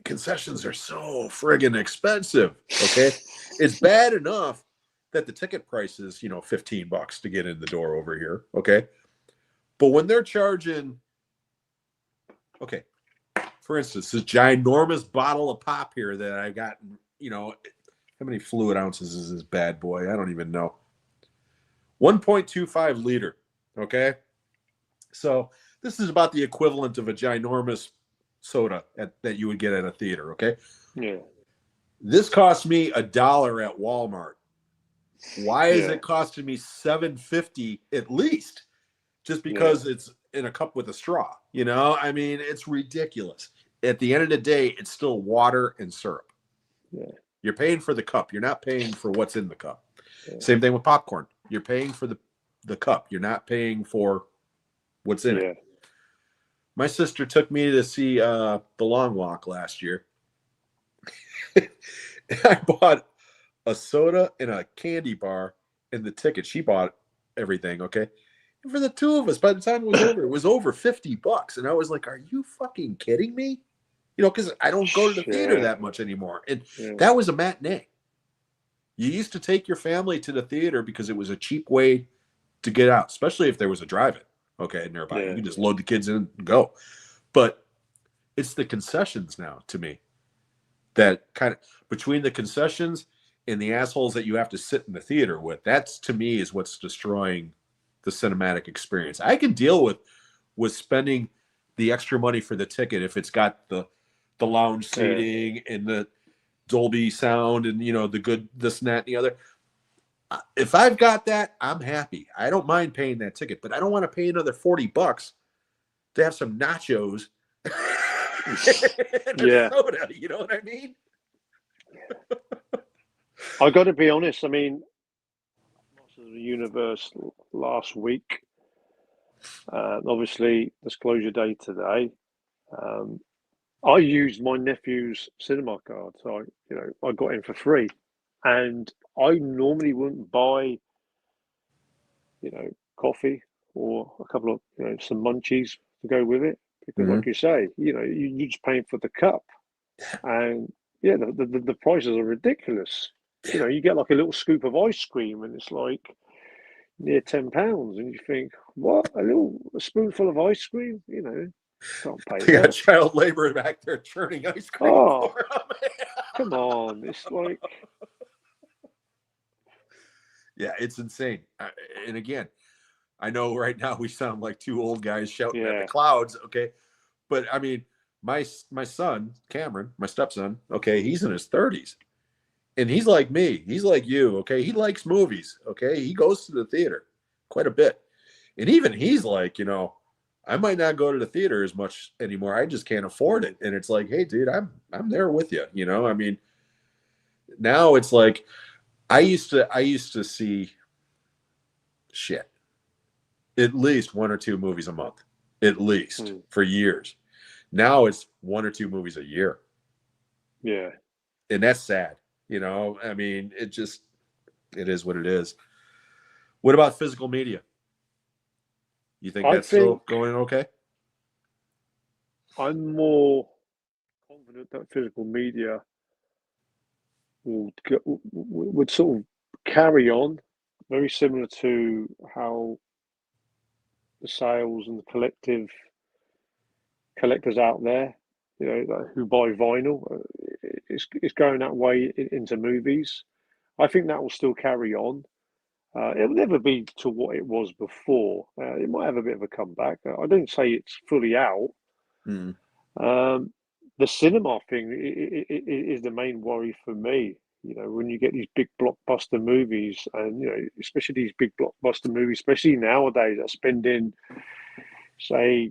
Concessions are so friggin' expensive, okay? It's bad enough that the ticket price is, $15 to get in the door over here, okay? But when they're charging, okay, for instance, this ginormous bottle of pop here that I got, how many fluid ounces is this bad boy? I don't even know. 1.25 liter, okay? So this is about the equivalent of a ginormous soda that you would get at a theater, okay? Yeah. This cost me $1 at Walmart. Why is it costing me $7.50 at least? Just because it's in a cup with a straw, I mean, it's ridiculous. At the end of the day, it's still water and syrup. Yeah. You're paying for the cup. You're not paying for what's in the cup. Yeah. Same thing with popcorn. You're paying for the cup. You're not paying for what's in it. My sister took me to see The Long Walk last year. I bought a soda and a candy bar and the ticket. She bought everything, okay? And for the two of us, by the time it was over $50. And I was like, are you fucking kidding me? You know, because I don't go to the theater Yeah, that much anymore. And yeah, that was a matinee. You used to take your family to the theater because it was a cheap way to get out, especially if there was a drive-in, okay, nearby. You yeah, could just load the kids in and go. But it's the concessions now, to me, that kind of between the concessions and the assholes that you have to sit in the theater with, that's to me is what's destroying the cinematic experience. I can deal with spending the extra money for the ticket if it's got the lounge yeah. seating and the Dolby sound and, you know, the good this and that and the other. If I've got that, I'm happy. I don't mind paying that ticket, but I don't want to pay another $40 to have some nachos and a Yeah. soda. You know what I mean? I got to be honest. I mean, Masters of the Universe last week. Obviously, disclosure day today. Um, I used my nephew's cinema card, so I got in for free, and I normally wouldn't buy, coffee or a couple of some munchies to go with it because, Mm-hmm. like you say, you're just paying for the cup, and yeah, the prices are ridiculous. You get like a little scoop of ice cream, and it's like near £10, and you think, what? A spoonful of ice cream? Can't pay They got that. child labor back there churning ice cream Oh, for them. come on! It's like, Yeah, it's insane. And again, I know right now we sound like two old guys shouting at the yeah, clouds. Okay, but I mean, my son Cameron, my stepson. Okay, he's in his 30s, and he's like me. He's like you. Okay, he likes movies. Okay, he goes to the theater quite a bit, and even he's like, I might not go to the theater as much anymore. I just can't afford it. And it's like, hey, dude, I'm there with you. I mean, now it's like I used to see shit at least one or two movies a month, at least for years. Now it's one or two movies a year, yeah. and that's sad. I mean, it is what it is. What about physical media? You think I that's still think going okay? I'm more confident that physical media would sort of carry on, very similar to how the sales and the collectors out there, who buy vinyl, it's going that way into movies. I think that will still carry on. It'll never be to what it was before. It might have a bit of a comeback. I don't say it's fully out. Mm. Um, the cinema thing is the main worry for me. When you get these big blockbuster movies, and especially these big blockbuster movies, especially nowadays, that spending, say,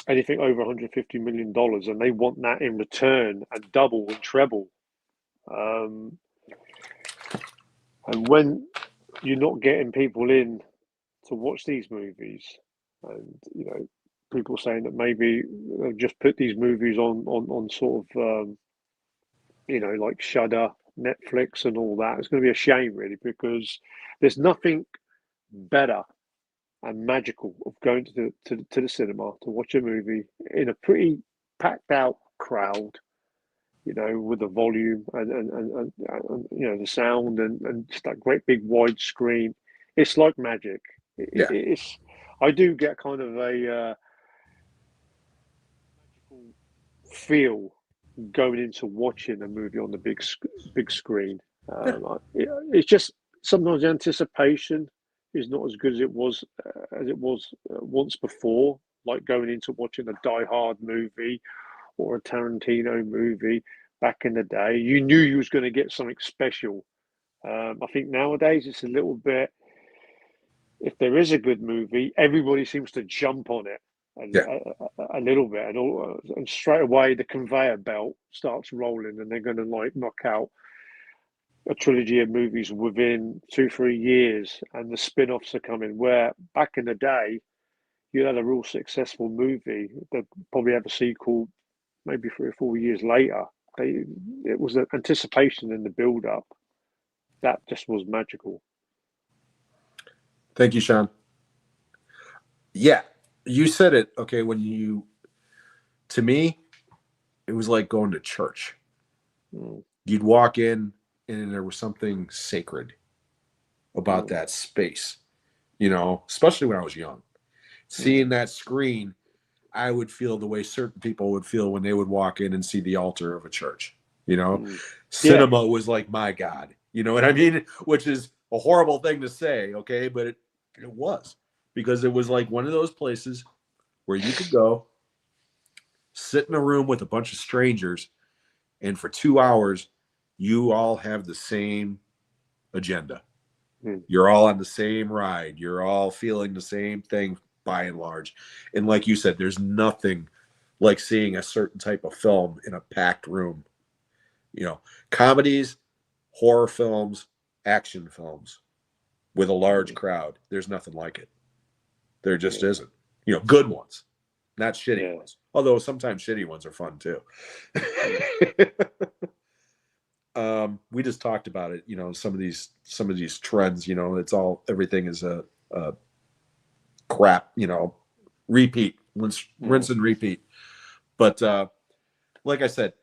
anything over $150 million, and they want that in return and double and treble. Um, and when you're not getting people in to watch these movies, and people saying that maybe they've just put these movies on sort of like Shudder, Netflix, and all that. It's going to be a shame, really, because there's nothing better and magical of going to the cinema to watch a movie in a pretty packed out crowd, with the volume and the sound and just that great big wide screen. It's like magic. Yeah. It's I do get kind of a magical feel going into watching a movie on the big screen. Yeah. It's just sometimes the anticipation is not as good as it was once before. Like going into watching a Die Hard movie or a Tarantino movie back in the day, you knew you was going to get something special. I think nowadays it's a little bit. If there is a good movie, everybody seems to jump on it Yeah. a little bit, and straight away the conveyor belt starts rolling, and they're going to like knock out a trilogy of movies within 2 3 years, and the spin-offs are coming. Where back in the day, you had a real successful movie, they'd probably have a sequel maybe 3 or 4 years later. It was an anticipation in the build up that just was magical. Thank you, Sean. Yeah, you said it. Okay, to me, it was like going to church. You'd walk in and there was something sacred about that space, especially when I was young. Seeing that screen, I would feel the way certain people would feel when they would walk in and see the altar of a church. Cinema was like my God. You know what I mean? Which is a horrible thing to say, okay? But it was, because it was like one of those places where you could go, sit in a room with a bunch of strangers, and for 2 hours, you all have the same agenda. You're all on the same ride. You're all feeling the same thing by and large. And like you said, there's nothing like seeing a certain type of film in a packed room. Comedies, horror films, action films with a large crowd. There's nothing like it. There just isn't. Good ones, not shitty ones. Although sometimes shitty ones are fun too. We just talked about it. Some of these trends. Everything is a crap. Repeat, rinse and repeat. But like I said,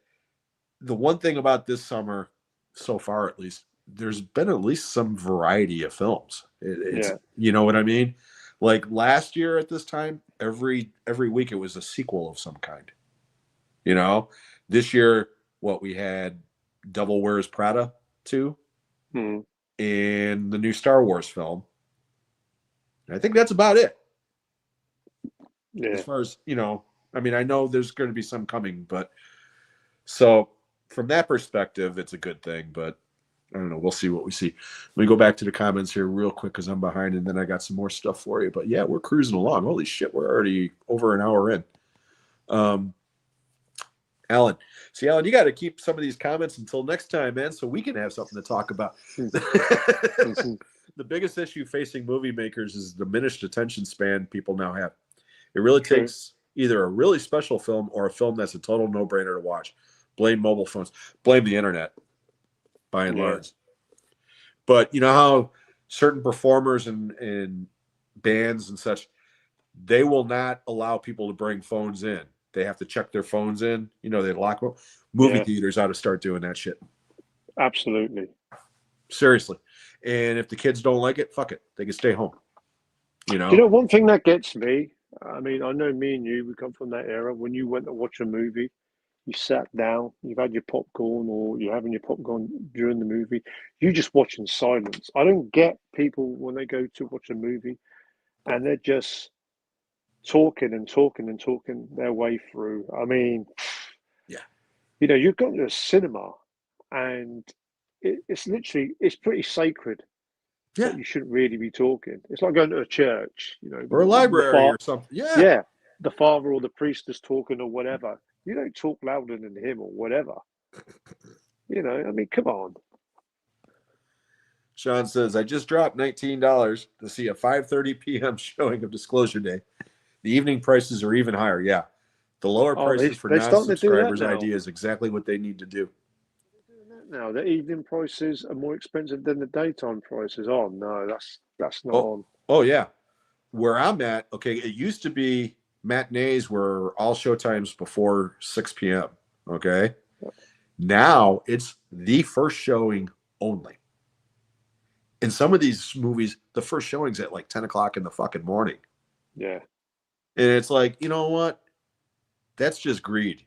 the one thing about this summer, so far at least, there's been at least some variety of films. You know what I mean? Like last year at this time, every week it was a sequel of some kind. This year, what we had, Devil Wears Prada 2, and the new Star Wars film. I think that's about it. As far as, I know there's going to be some coming, but so from that perspective, it's a good thing, but I don't know. We'll see what we see. Let me go back to the comments here real quick because I'm behind, and then I got some more stuff for you. But yeah, we're cruising along. Holy shit, we're already over an hour in. Alan, you got to keep some of these comments until next time, man, so we can have something to talk about. The biggest issue facing movie makers is the diminished attention span people now have. It really takes either a really special film or a film that's a total no-brainer to watch. Blame mobile phones. Blame the internet, by and large. But you know how certain performers and bands and such, they will not allow people to bring phones in. They have to check their phones in. They lock them. Movie theaters ought to start doing that shit. Absolutely. Seriously. And if the kids don't like it, fuck it. They can stay home. One thing that gets me, I know me and you, we come from that era. When you went to watch a movie, you sat down, you've had your popcorn, or you're having your popcorn during the movie. You just watch in silence. I don't get people when they go to watch a movie and they're just talking and talking and talking their way through. You've gone to a cinema and it's pretty sacred. Yeah. You shouldn't really be talking. It's like going to a church, or a library or something. Yeah. Yeah. The father or the priest is talking or whatever. You don't talk louder than him or whatever. Come on. Sean says, I just dropped $19 to see a 5:30 p.m. showing of Disclosure Day. The evening prices are even higher. Yeah. The lower prices for non-subscribers idea is exactly what they need to do. Now, the evening prices are more expensive than the daytime prices. Oh, no, that's not on. Oh, yeah. Where I'm at, okay, it used to be matinees were all showtimes before 6 p.m., okay? Now it's the first showing only. In some of these movies, the first showing's at like 10 o'clock in the fucking morning. Yeah. And it's like, you know what? That's just greed.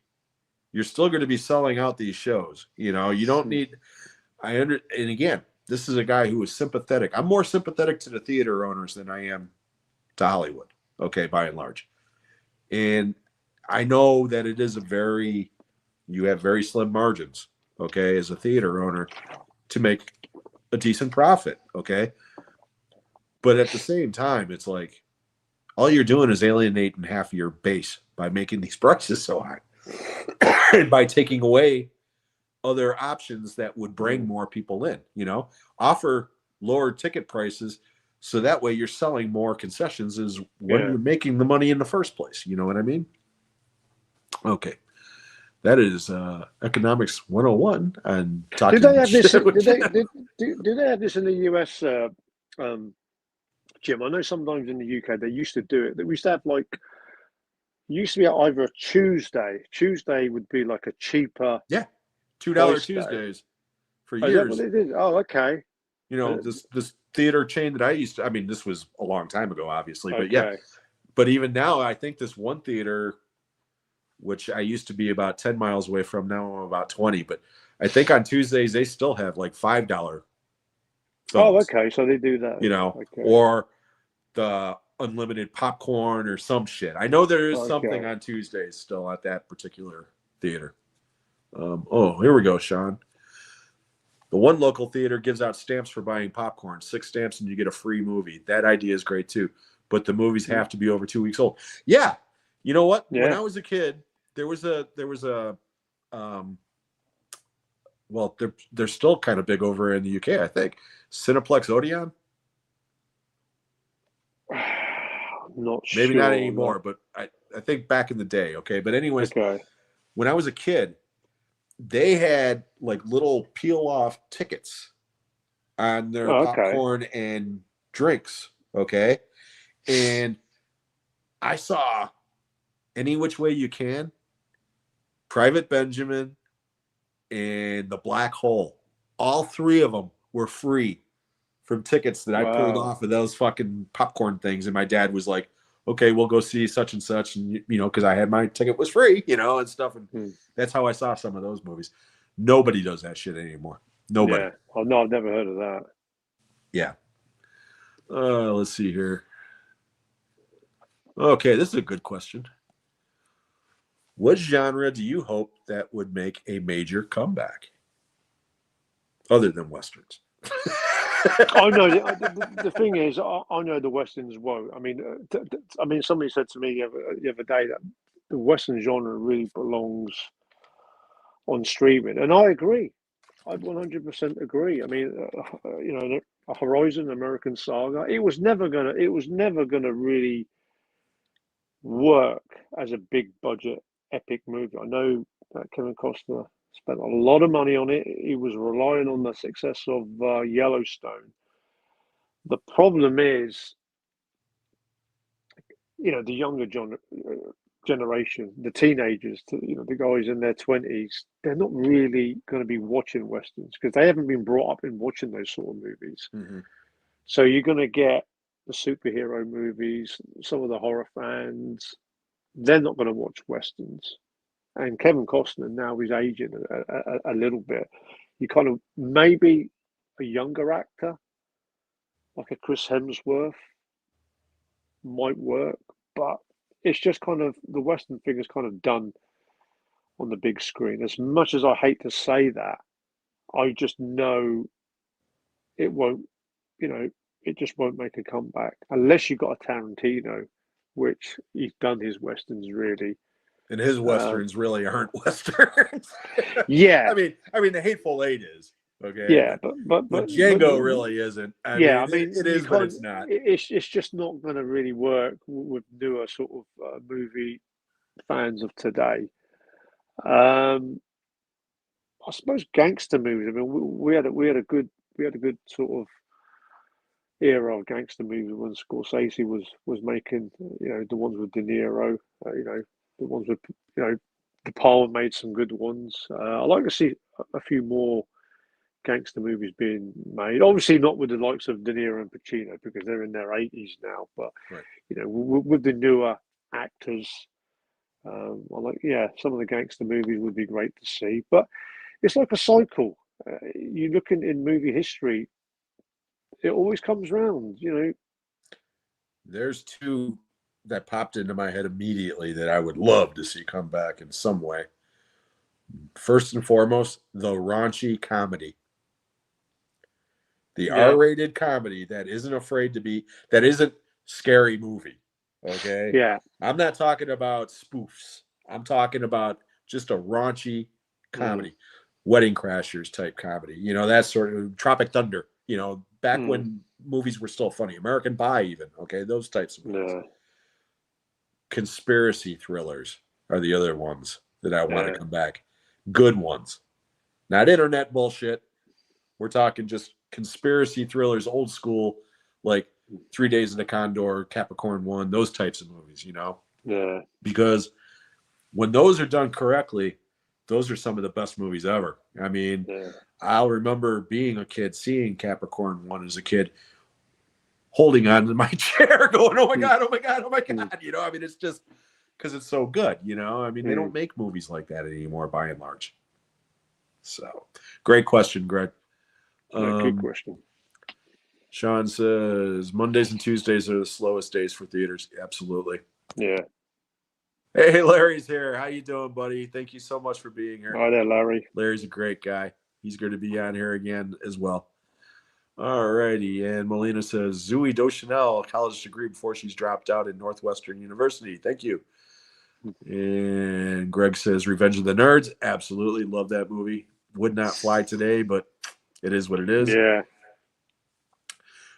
You're still going to be selling out these shows. You don't need, and again, this is a guy who is sympathetic. I'm more sympathetic to the theater owners than I am to Hollywood, okay, by and large. And I know that it is you have very slim margins, okay, as a theater owner to make a decent profit, okay? But at the same time, it's like all you're doing is alienating half of your base by making these prices so high and by taking away other options that would bring more people in, offer lower ticket prices So that way you're selling more concessions is when Yeah. you're making the money in the first place. You know what I mean? Okay. That is economics 101 and Did talking they have this? shit Did with they did they have this in the US, Jim? I know sometimes in the UK they used to do it. They used to have like used to be either a Tuesday. Tuesday would be like a cheaper yeah, $2 price day. Tuesdays for Oh, is that what years. they did? Oh, okay. You know, this theater chain that I used to, I mean, this was a long time ago, obviously, but yeah. Okay. But even now, I think this one theater, which I used to be about 10 miles away from, now I'm about 20. But I think on Tuesdays, they still have like $5 Oh, films, okay. So they do that. you know, Okay. or the unlimited popcorn or some shit. I know there is something Okay. on Tuesdays still at that particular theater. Oh, here we go, Sean. The one local theater gives out stamps for buying popcorn, 6 stamps, and you get a free movie. That idea is great too. But the movies have to be over 2 weeks old. Yeah. You know what? When Yeah. I was a kid, there was a well, they're still kind of big over in the UK, I think. Cineplex Odeon. Not Maybe sure. not anymore, but I think back in the day, okay. But anyways, Okay. when I was a kid, they had like little peel off tickets on their Oh, okay. popcorn and drinks, okay? And I saw Any Which Way You Can, Private Benjamin, and The Black Hole. All 3 of them were free from tickets that I pulled Wow. off of those fucking popcorn things. And my dad was like, okay, we'll go see such and such. And, you know, because I had my ticket was free, you know, and stuff. And that's how I saw some of those movies. Nobody does that shit anymore. Nobody. Yeah. Oh, no, I've never heard of that. Yeah. Let's see here. Okay, this is a good question. What genre do you hope that would make a major comeback? Other than Westerns. I know. The thing is, I know the Westerns won't. I mean, somebody said to me the other day that the Western genre really belongs on streaming, and I agree. I 100% agree. I mean, you know, a Horizon, American Saga. It was never gonna really work as a big budget epic movie. I know that Kevin Costner spent a lot of money on it. He was relying on the success of Yellowstone. The problem is, you know, the younger generation, the teenagers, you know, the guys in their 20s, they're not really going to be watching westerns because they haven't been brought up in watching those sort of movies. Mm-hmm. So you're going to get the superhero movies, some of the horror fans, they're not going to watch westerns. And Kevin Costner now is aging a little bit. You kind of maybe a younger actor like a Chris Hemsworth might work, but it's just kind of the Western thing is kind of done on the big screen. As much as I hate to say that, I just know it won't, you know, it just won't make a comeback unless you got a Tarantino, which he's done his Westerns really. And his Westerns really aren't Westerns. Yeah. I mean, The Hateful Eight is. Okay. Yeah, but Django really isn't. I mean, it is, but it's not. It's just not going to really work with newer sort of movie fans of today. I suppose gangster movies. I mean, we had a good sort of era of gangster movies when Scorsese was making, you know, the ones with De Niro, you know, the ones with, you know, De Palma made some good ones. I like to see a few more gangster movies being made. Obviously, not with the likes of De Niro and Pacino because they're in their 80s now. But right. You know, with the newer actors, I like some of the gangster movies would be great to see. But it's like a cycle. You look in movie history, it always comes round. You know, there's 2 that popped into my head immediately that I would love to see come back in some way. First and foremost, the raunchy comedy. The R-rated comedy that isn't afraid to be, that isn't scary movie. Okay. Yeah. I'm not talking about spoofs. I'm talking about just a raunchy comedy, Wedding Crashers type comedy. You know, that sort of Tropic Thunder. You know, back when movies were still funny. American Pie, even, okay, those types of movies. Yeah. Conspiracy thrillers are the other ones that I want to Yeah. come back. Good ones, not internet bullshit. We're talking just conspiracy thrillers, old school, like 3 Days of the Condor, Capricorn One, those types of movies, you know? Yeah. Because when those are done correctly, those are some of the best movies ever. I mean, Yeah. I'll remember being a kid, seeing Capricorn One as a kid, holding on to my chair, going, "Oh my God, oh my God, oh my God." You know, I mean, it's just because it's so good, you know? I mean, they don't make movies like that anymore by and large. So, great question, Greg. Good question. Sean says Mondays and Tuesdays are the slowest days for theaters. Absolutely. Yeah. Hey, Larry's here. How you doing, buddy? Thank you so much for being here. Hi there, Larry. Larry's a great guy. He's going to be on here again as well. All righty. And Melina says Zooey Deschanel, college degree before she's dropped out in Northwestern University. Thank you. And Greg says Revenge of the Nerds. Absolutely. Love that movie. Would not fly today, but it is what it is. Yeah.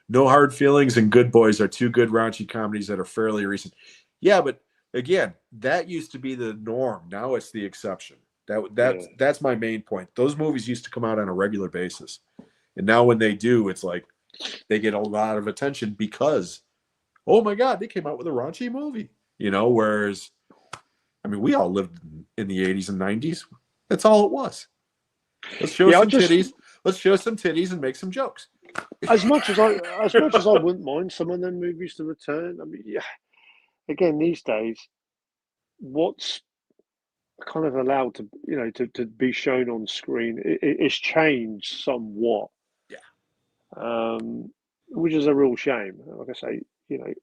No Hard Feelings and Good Boys are two good raunchy comedies that are fairly recent. Yeah, but again, that used to be the norm. Now it's the exception. That's my main point. Those movies used to come out on a regular basis. And now when they do, it's like they get a lot of attention because, oh my God, they came out with a raunchy movie. You know, whereas, I mean, we all lived in the 80s and 90s. That's all it was. Let's show some titties. Let's show some titties and make some jokes. As much as I wouldn't mind some of them movies to return. I mean, yeah. Again, these days, what's kind of allowed to, you know, to be shown on screen, it's changed somewhat. Yeah. Which is a real shame. Like I say, you know,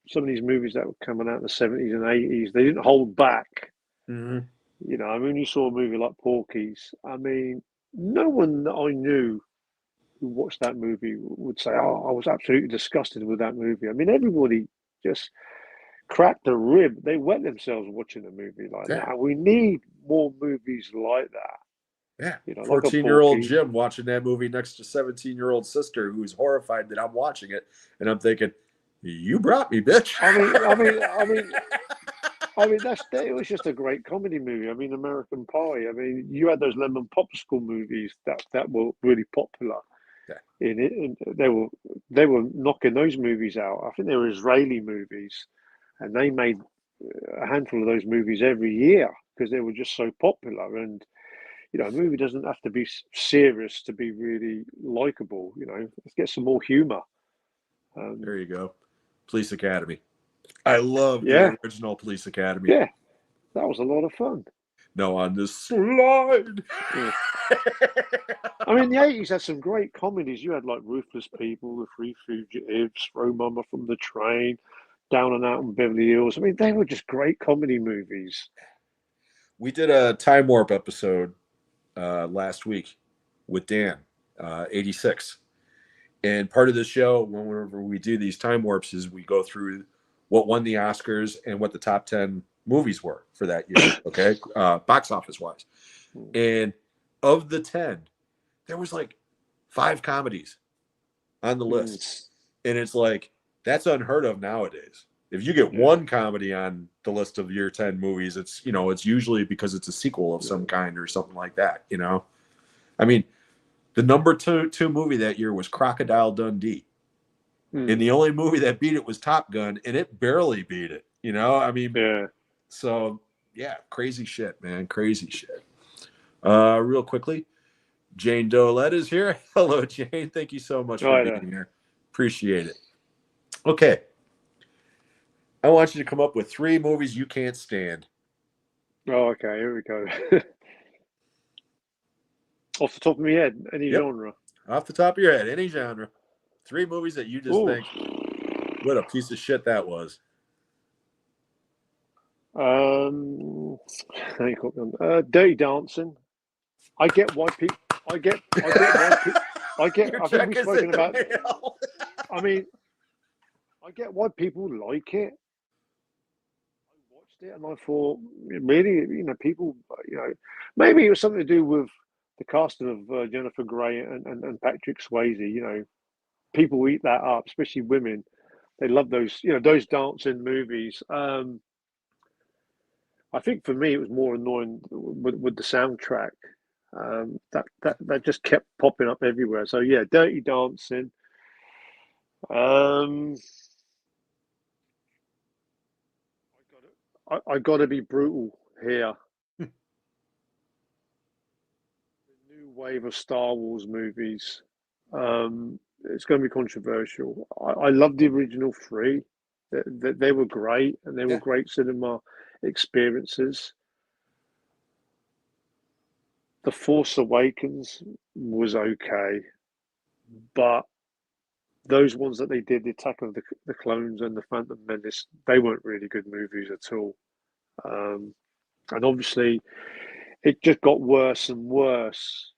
some of these movies that were coming out in the 70s and 80s, they didn't hold back. Mm-hmm. You know, I mean, you saw a movie like Porky's. I mean, no one that I knew who watched that movie would say, "Oh, I was absolutely disgusted with that movie." I mean, everybody just cracked a rib. They wet themselves watching a movie like that. We need more movies like that. Yeah. You know, 14-year-old Jim watching that movie next to 17-year-old sister who's horrified that I'm watching it. And I'm thinking, you brought me, bitch. I mean, it was just a great comedy movie. I mean, American Pie. I mean, you had those lemon popsicle movies that were really popular. Yeah. In it, and they were knocking those movies out. I think they were Israeli movies, and they made a handful of those movies every year because they were just so popular. And you know, a movie doesn't have to be serious to be really likable. You know, let's get some more humor. There you go. Police Academy. I love the original Police Academy. Yeah, that was a lot of fun. No, on this slide. Yeah. I mean, the 80s had some great comedies. You had like Ruthless People, The Three Fugitives, Throw Mama from the Train, Down and Out in Beverly Hills. I mean, they were just great comedy movies. We did a Time Warp episode last week with Dan, 86. And part of the show, whenever we do these time warps, is we go through what won the Oscars and what the top 10 movies were for that year, okay? Box office wise. And of the 10, there was like 5 comedies on the list. And it's like, that's unheard of nowadays. If you get one comedy on the list of your 10 movies, it's, you know, it's usually because it's a sequel of some kind or something like that, you know? I mean, the number two movie that year was Crocodile Dundee. And the only movie that beat it was Top Gun, and it barely beat it, you know? I mean, so, yeah, crazy shit, man. Crazy shit. Real quickly, Jane Dolette is here. Hello, Jane. Thank you so much for being here. Appreciate it. Okay. I want you to come up with 3 movies you can't stand. Oh, okay. Here we go. Off the top of my head, any genre? Off the top of your head, any genre. 3 movies that you just think, what a piece of shit that was. Dirty Dancing. I get why people. I think we've spoken about. I mean, I get why people like it. I watched it and I thought, really, you know, people, you know, maybe it was something to do with the casting of Jennifer Grey and Patrick Swayze. You know, people eat that up, especially women. They love those, those dancing movies. I think for me, it was more annoying with the soundtrack. That just kept popping up everywhere. So yeah, Dirty Dancing. Um, I got to be brutal here. The new wave of Star Wars movies. It's going to be controversial. I love the original three. They were great, and they were Yeah. great cinema experiences. The Force Awakens was okay, but those ones that they did, the Attack of the Clones and the Phantom Menace, they weren't really good movies at all. And obviously, it just got worse and worse.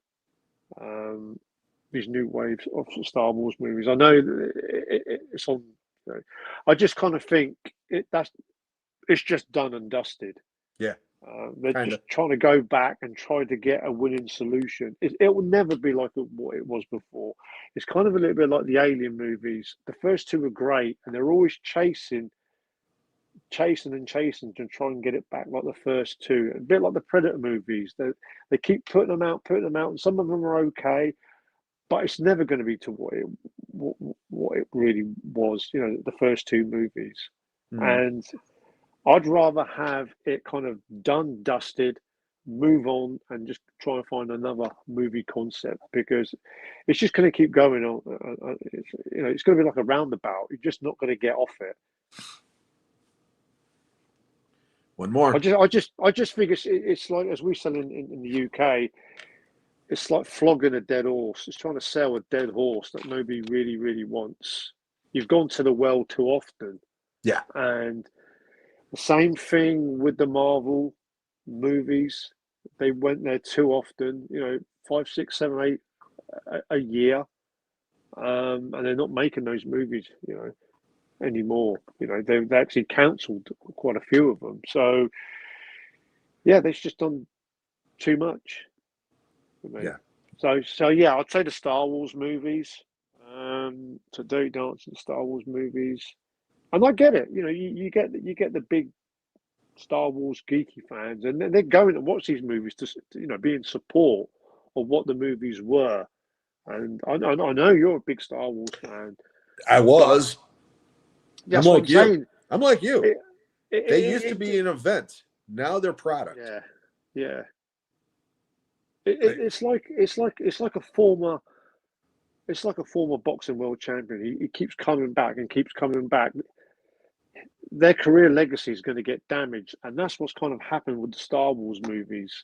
These new waves of Star Wars movies. I know it's on. I just kind of think it's just done and dusted. Yeah. They're Kinda. just trying to go back and try to get a winning solution. It will never be like what it was before. It's kind of a little bit like the Alien movies. The first two were great, and they're always chasing to try and get it back like the first two. A bit like the Predator movies. They keep putting them out, and some of them are okay, but it's never going to be to what it really was. The first two movies, and I'd rather have it kind of done, dusted, move on, and just try and find another movie concept, because it's just going to keep going on. It's going to be like a roundabout. You're just not going to get off it. One more. I just think it's like, as we sell in the UK, it's like flogging a dead horse. It's trying to sell a dead horse that nobody really, really wants. You've gone to the well too often. Yeah. And the same thing with the Marvel movies. They went there too often, 5, 6, 7, 8 a year. And they're not making those movies, anymore. They've actually cancelled quite a few of them. So, yeah, they've just done too much for me. Yeah. So yeah, I'd say the Star Wars movies. So Dirty Dancing, Star Wars movies. And I get it. You get the big Star Wars geeky fans, and they're going to watch these movies to be in support of what the movies were. And I know you're a big Star Wars fan. I was. That's I'm what like I'm you. saying. I'm like you. They used to It- be an event. Now they're product. Yeah. It's like a former. It's like a former boxing world champion. He keeps coming back and keeps coming back. Their career legacy is going to get damaged, and that's what's kind of happened with the Star Wars movies.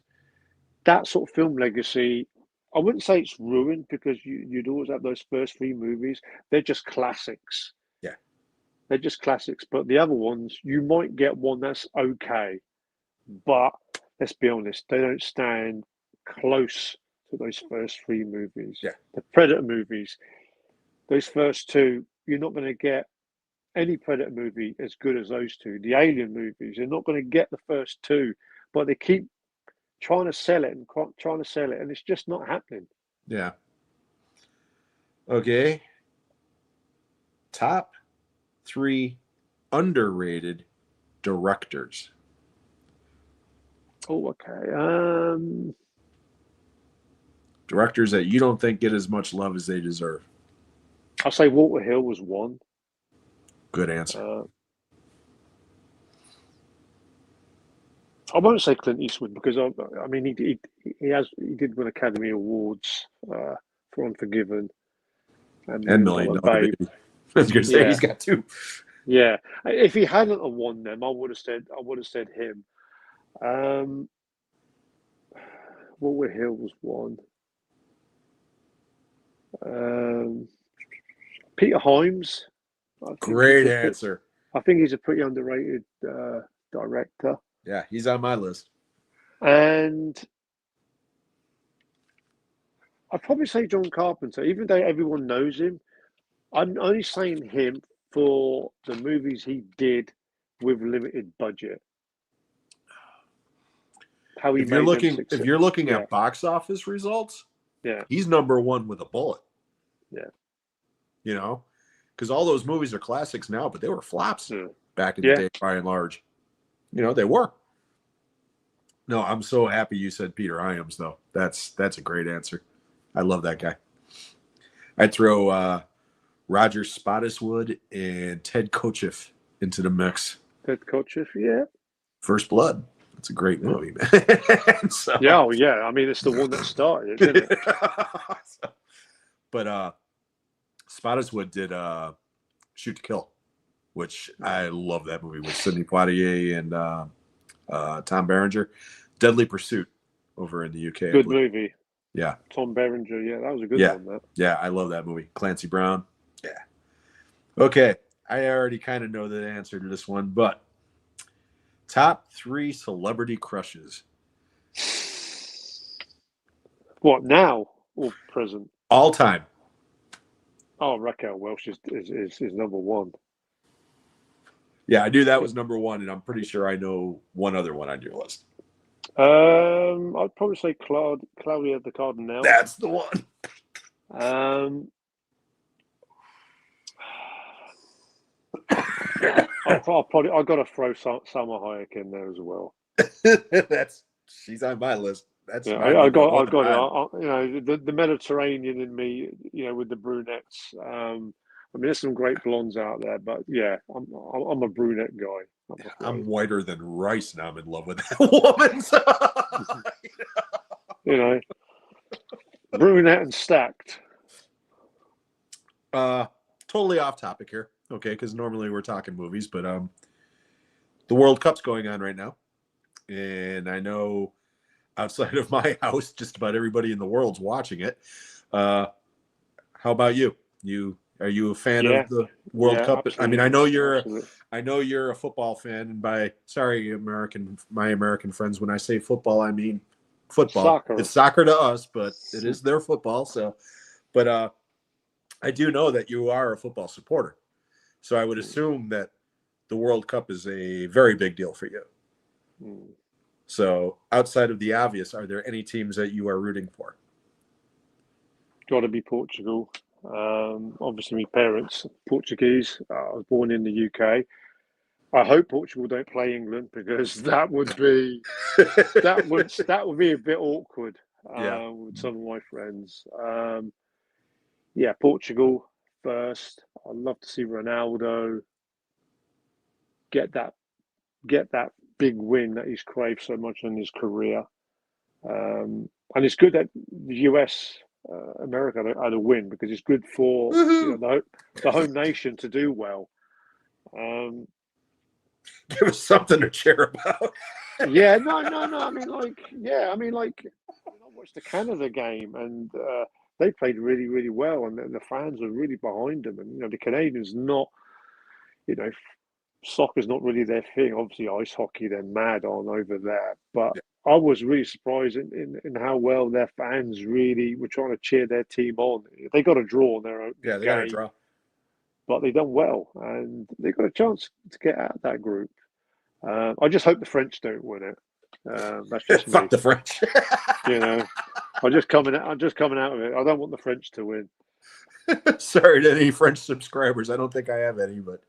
That sort of film legacy, I wouldn't say it's ruined, because you'd always have those first three movies. They're just classics. Yeah. They're just classics. But the other ones, you might get one that's okay, but let's be honest, they don't stand close to those first three movies. Yeah. The Predator movies, those first two, you're not going to get any Predator movie as good as those two. The Alien movies, you're not going to get the first two, but they keep trying to sell it, and it's just not happening. Yeah. Okay. Top 3 underrated directors. Oh, okay. Directors that you don't think get as much love as they deserve. I'll say Walter Hill was one. Good answer. I won't say Clint Eastwood, because I mean he did win Academy Awards for Unforgiven and $10 Million Babe. Baby. I was going to say he's got 2. Yeah, if he hadn't have won them, I would have said him. Walter Hill was one. Peter Hyams. Great answer. I think he's a pretty underrated director. Yeah, he's on my list. And I'd probably say John Carpenter, even though everyone knows him. I'm only saying him for the movies he did with limited budget. How he if you're looking Yeah. at box office results, Yeah. he's number 1 with a bullet. Yeah. because all those movies are classics now, but they were flops back in the Yeah. day by and large. They were. No, I'm so happy you said Peter Iams, though. That's a great answer. I love that guy. I'd throw Roger Spottiswoode and Ted Kotcheff into the mix. Ted Kotcheff, yeah. First Blood. It's a great movie, man. So, Yeah, oh, yeah. I mean, it's the one that started it, isn't it? But Spottiswoode did Shoot to Kill, which I love that movie with Sidney Poitier and Tom Berenger. Deadly Pursuit over in the UK. Good movie. Yeah. Tom Berenger, yeah, that was a good one. That. Yeah, I love that movie. Clancy Brown. Yeah. Okay, I already kind of know the answer to this one, but top 3 celebrity crushes. What, now or present? All time. Oh, Raquel Welch is number 1. Yeah, I knew that was number 1, and I'm pretty sure I know one other one on your list. I'd probably say Claudia de Cardinal. That's the one. I've got to throw Salma Hayek in there as well. She's on my list. That's I got it. The Mediterranean in me, with the brunettes. I mean, there's some great blondes out there, but yeah, I'm a brunette guy. I'm whiter than rice, and I'm in love with that woman. So, brunette and stacked. Totally off topic here, okay? Because normally we're talking movies, but the World Cup's going on right now, and I know outside of my house, just about everybody in the world's watching it. How about you? Are you a fan of the World Cup? Absolutely. I mean, I know you're a football fan, and my American friends, when I say football, I mean football. Soccer. It's soccer to us, but it is their football. So, but I do know that you are a football supporter, so I would assume that the World Cup is a very big deal for you. So, outside of the obvious, are there any teams that you are rooting for? Got to be Portugal. Obviously, my parents Portuguese. I was born in the UK. I hope Portugal don't play England, because that would be that would be a bit awkward with some of my friends. Portugal first. I'd love to see Ronaldo get that big win that he's craved so much in his career. And it's good that the US. America had a win, because it's good for the home nation to do well. Give us something to cheer about. No. I mean, I watched the Canada game, and they played really, really well, and the fans were really behind them. And the Canadians not, soccer's not really their thing. Obviously, ice hockey they're mad on over there, but. Yeah. I was really surprised in how well their fans really were trying to cheer their team on. They got a draw on their own. Yeah, they got a draw. But they done well, and they got a chance to get out of that group. I just hope the French don't win it. That's just Fuck me. the French. I'm just coming out of it. I don't want the French to win. Sorry to any French subscribers. I don't think I have any, but.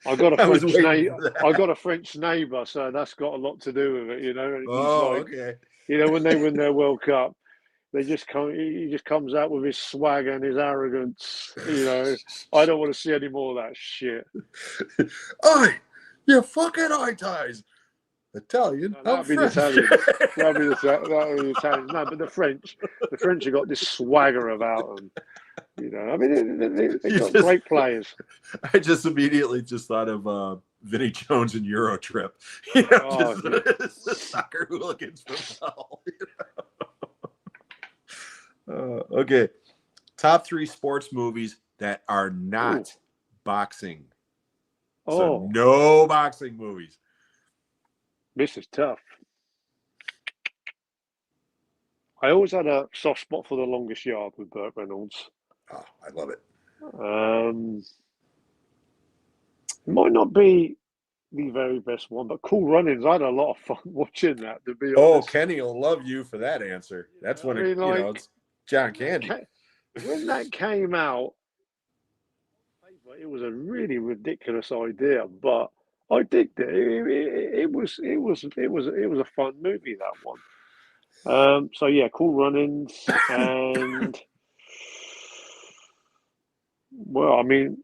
I got a French neighbour, so that's got a lot to do with it, okay. When they win their World Cup, he just comes out with his swagger and his arrogance. I don't want to see any more of that shit. Oi, you fucking eye ties. Italian. No, that'd be the Italian. That'd be the Italian. No, but the French have got this swagger about them. I mean, they've got great players. I just immediately thought of Vinnie Jones and Eurotrip. The soccer hooligans from hell. Okay. Top 3 sports movies that are not boxing. So no boxing movies. This is tough. I always had a soft spot for The Longest Yard with Burt Reynolds. Oh, I love it. It might not be the very best one, but Cool Runnings, I had a lot of fun watching that, to be honest. Kenny will love you for that answer. That's when it's John Candy. when that came out, it was a really ridiculous idea, but I digged it. It was a fun movie, that one. So yeah, Cool Runnings, and well, I mean,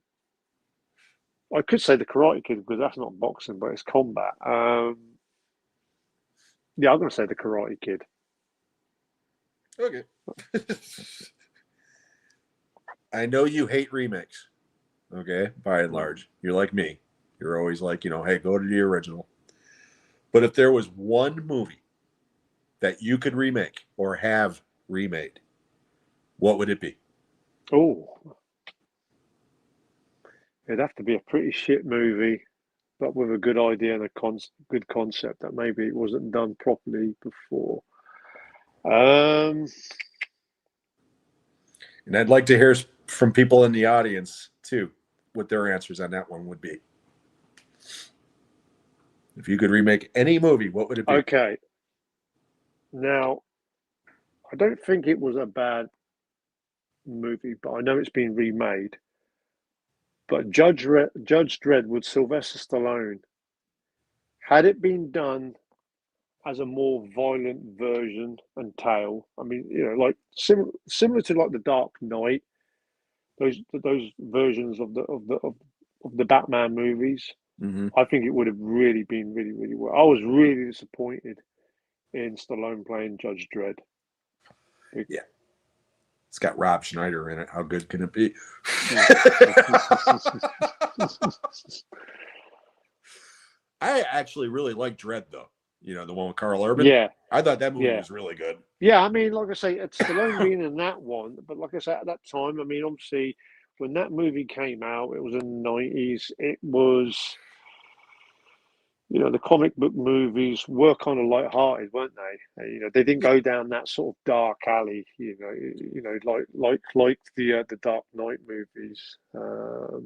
I could say the Karate Kid because that's not boxing, but it's combat. Yeah, I'm gonna say the Karate Kid. Okay. I know you hate remakes. Okay, by and large, you're like me. You're always like, hey, go to the original. But if there was one movie that you could remake or have remade, what would it be? Oh, it'd have to be a pretty shit movie, but with a good idea and a good concept that maybe it wasn't done properly before. Um, And I'd like to hear from people in the audience too, what their answers on that one would be. If you could remake any movie, what would it be? okay. Now, I don't think it was a bad movie, but I know it's been remade. But Judge Dredd with Sylvester Stallone, had it been done as a more violent version and tale, I mean, like similar to like the Dark Knight, those versions of the Batman movies, Mm-hmm. I think it would have really been really really well. I was really disappointed in Stallone playing Judge Dredd. Yeah. It's got Rob Schneider in it. How good can it be? I actually really like Dredd, though. The one with Carl Urban. Yeah, I thought that movie yeah. was really good. Yeah, I mean, like I say, it's Stallone being in that one, but like I said, at that time, I mean, obviously, when that movie came out, it was in the 90s. It was, the comic book movies were kind of light-hearted, weren't they? They didn't go down that sort of dark alley, like the Dark Knight movies. Plus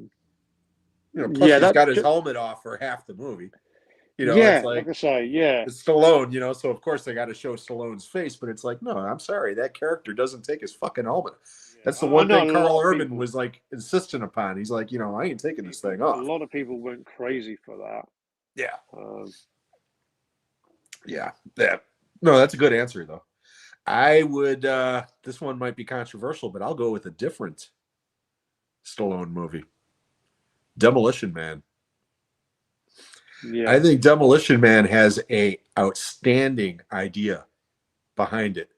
Yeah, he's got his helmet off for half the movie. It's yeah, like like I say, yeah, it's Stallone, so of course they got to show Stallone's face, but it's like, no, I'm sorry, that character doesn't take his fucking helmet. That's the I one know thing a Carl lot of Urban people. was like insistent upon. He's like, I ain't taking this thing A off. lot of people went crazy for that. Yeah. Um, Yeah. No, that's a good answer though. I would this one might be controversial, but I'll go with a different Stallone movie. Demolition Man. yeah. I think Demolition Man has a outstanding idea behind it.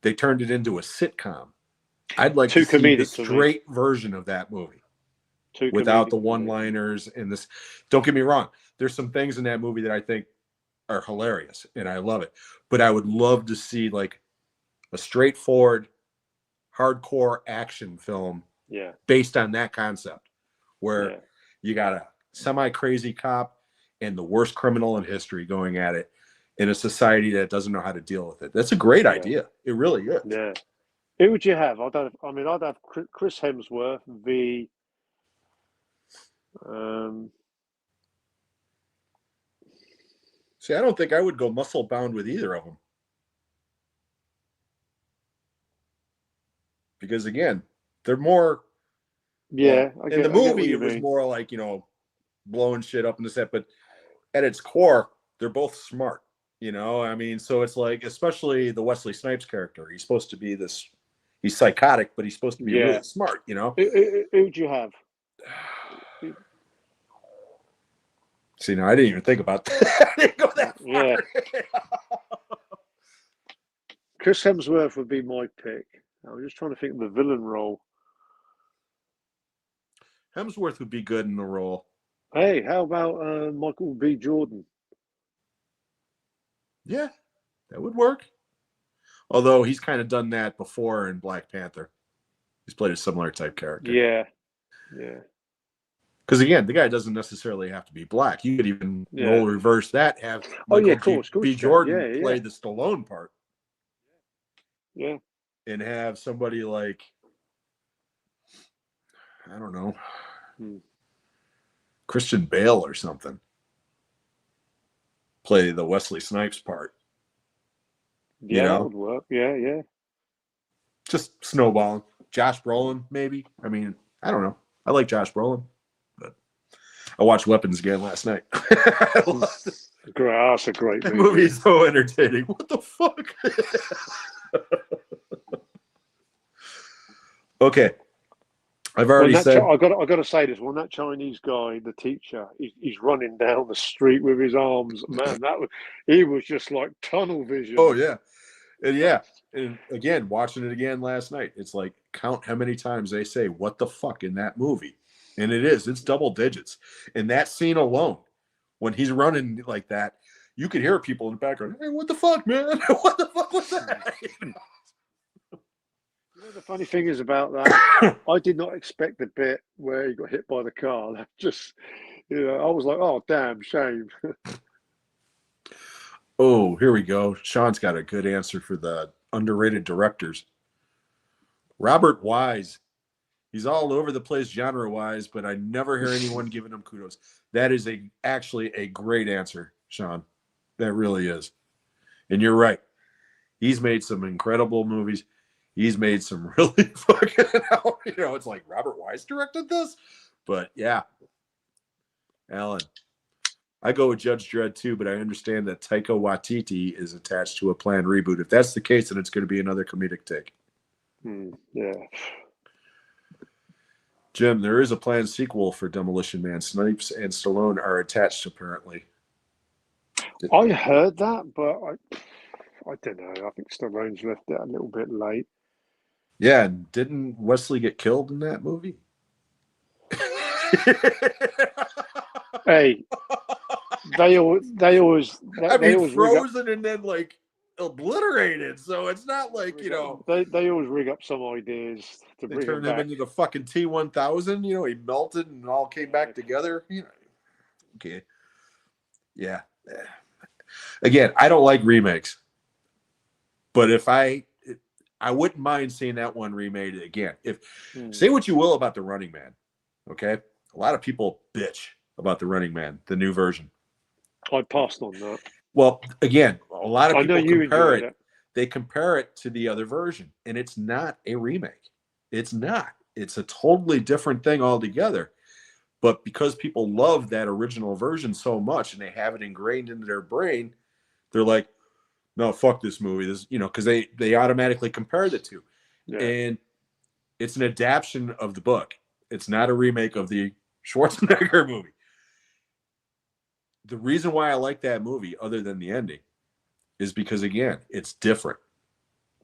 They turned it into a sitcom. I'd like Too to see the comedic to me. straight version of that movie Too without comedic the to me. one-liners and this. Don't get me wrong. There's some things in that movie that I think are hilarious and I love it. But I would love to see like a straightforward, hardcore action film Yeah. based on that concept where Yeah. you got a semi-crazy cop and the worst criminal in history going at it in a society that doesn't know how to deal with it. That's a great idea. It really is. Yeah. Who would you have? I'd have Chris Hemsworth, See, I don't think I would go muscle bound with either of them. Because again, they're more. yeah. In the movie, it was more like, blowing shit up in the set, but at its core, they're both smart. I mean, so it's like, especially the Wesley Snipes character, he's supposed to be this, he's psychotic, but he's supposed to be really smart, Who'd you have? See, now I didn't even think about that. I didn't go that far. Yeah. Chris Hemsworth would be my pick. I'm just trying to think of the villain role. Hemsworth would be good in the role. Hey, how about Michael B. Jordan? Yeah, that would work. Although he's kind of done that before in Black Panther. He's played a similar type character. Yeah. Yeah. Because again, the guy doesn't necessarily have to be black. You could even role reverse that, have Michael B. Jordan play the Stallone part. Yeah. And have somebody like, I don't know, Christian Bale or something play the Wesley Snipes part. Yeah, that would work. Yeah, yeah. Just snowballing. Josh Brolin, maybe. I mean, I don't know. I like Josh Brolin, but I watched Weapons again last night. That's a great That movie. movie is so entertaining. What the fuck? Okay, I've already said. I got to say this. When that Chinese guy, the teacher, he's running down the street with his arms, man, he was just like tunnel vision. Oh yeah, and yeah, and again, watching it again last night, it's like count how many times they say "what the fuck" in that movie, and it's double digits. In that scene alone, when he's running like that, you could hear people in the background. Hey, what the fuck, man? What the fuck was that? You know, the funny thing is about that, I did not expect the bit where he got hit by the car. That just, I was like, oh, damn, shame. Oh, here we go. Sean's got a good answer for the underrated directors. Robert Wise. He's all over the place genre-wise, but I never hear anyone giving him kudos. That is actually a great answer, Sean. That really is. And you're right. He's made some incredible movies. He's made some really fucking, it's like Robert Wise directed this. But yeah, Alan, I go with Judge Dredd too, but I understand that Taika Waititi is attached to a planned reboot. If that's the case, then it's going to be another comedic take. Yeah. Jim, there is a planned sequel for Demolition Man. Snipes and Stallone are attached, apparently. I heard that, but I don't know. I think Stallone's left it a little bit late. Yeah, and didn't Wesley get killed in that movie? Hey, they always frozen and then like obliterated. So it's not like they always rig up some ideas to they bring turned him back. into the fucking T-1000. He melted and all came back together. Okay, yeah. Again, I don't like remakes, but if I wouldn't mind seeing that one remade again. Say what you will about The Running Man, okay? A lot of people bitch about The Running Man, the new version. I passed on that. Well, again, a lot of people compare it. It. They compare it to the other version, and it's not a remake. It's not. It's a totally different thing altogether. But because people love that original version so much and they have it ingrained into their brain, they're like, no, fuck this movie. This, because they automatically compare the two. Yeah. And it's an adaptation of the book. It's not a remake of the Schwarzenegger movie. The reason why I like that movie, other than the ending, is because, again, it's different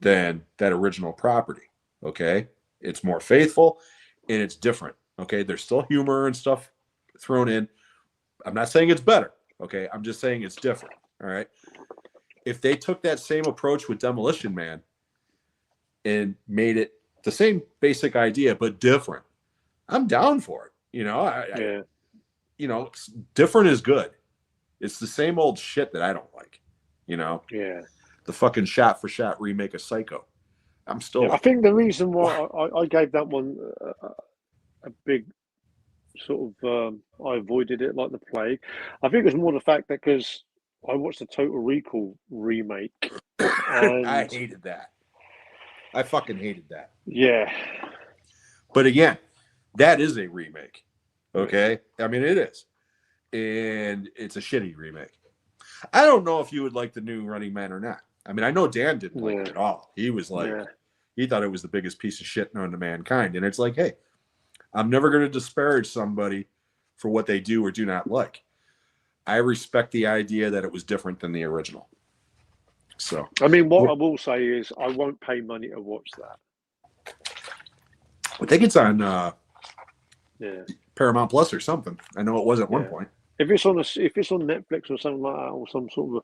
than that original property. Okay? It's more faithful and it's different. Okay? There's still humor and stuff thrown in. I'm not saying it's better. Okay? I'm just saying it's different. All right? If they took that same approach with Demolition Man and made it the same basic idea but different, I'm down for it. Different is good. It's the same old shit that I don't like. Yeah. The fucking shot for shot remake of Psycho. I'm still. Yeah, I think the reason why I gave that one a big sort of I avoided it like the plague. I think it was more the fact that because I watched the Total Recall remake. And I hated that. I fucking hated that. Yeah. But again, that is a remake. Okay? I mean, it is. And it's a shitty remake. I don't know if you would like the new Running Man or not. I mean, I know Dan didn't like it at all. He was like, he thought it was the biggest piece of shit known to mankind. And it's like, hey, I'm never going to disparage somebody for what they do or do not like. I respect the idea that it was different than the original. So, I mean, what I will say is I won't pay money to watch that. I think it's on Paramount Plus or something. I know it was at one point. If it's on Netflix or something like that, or some sort of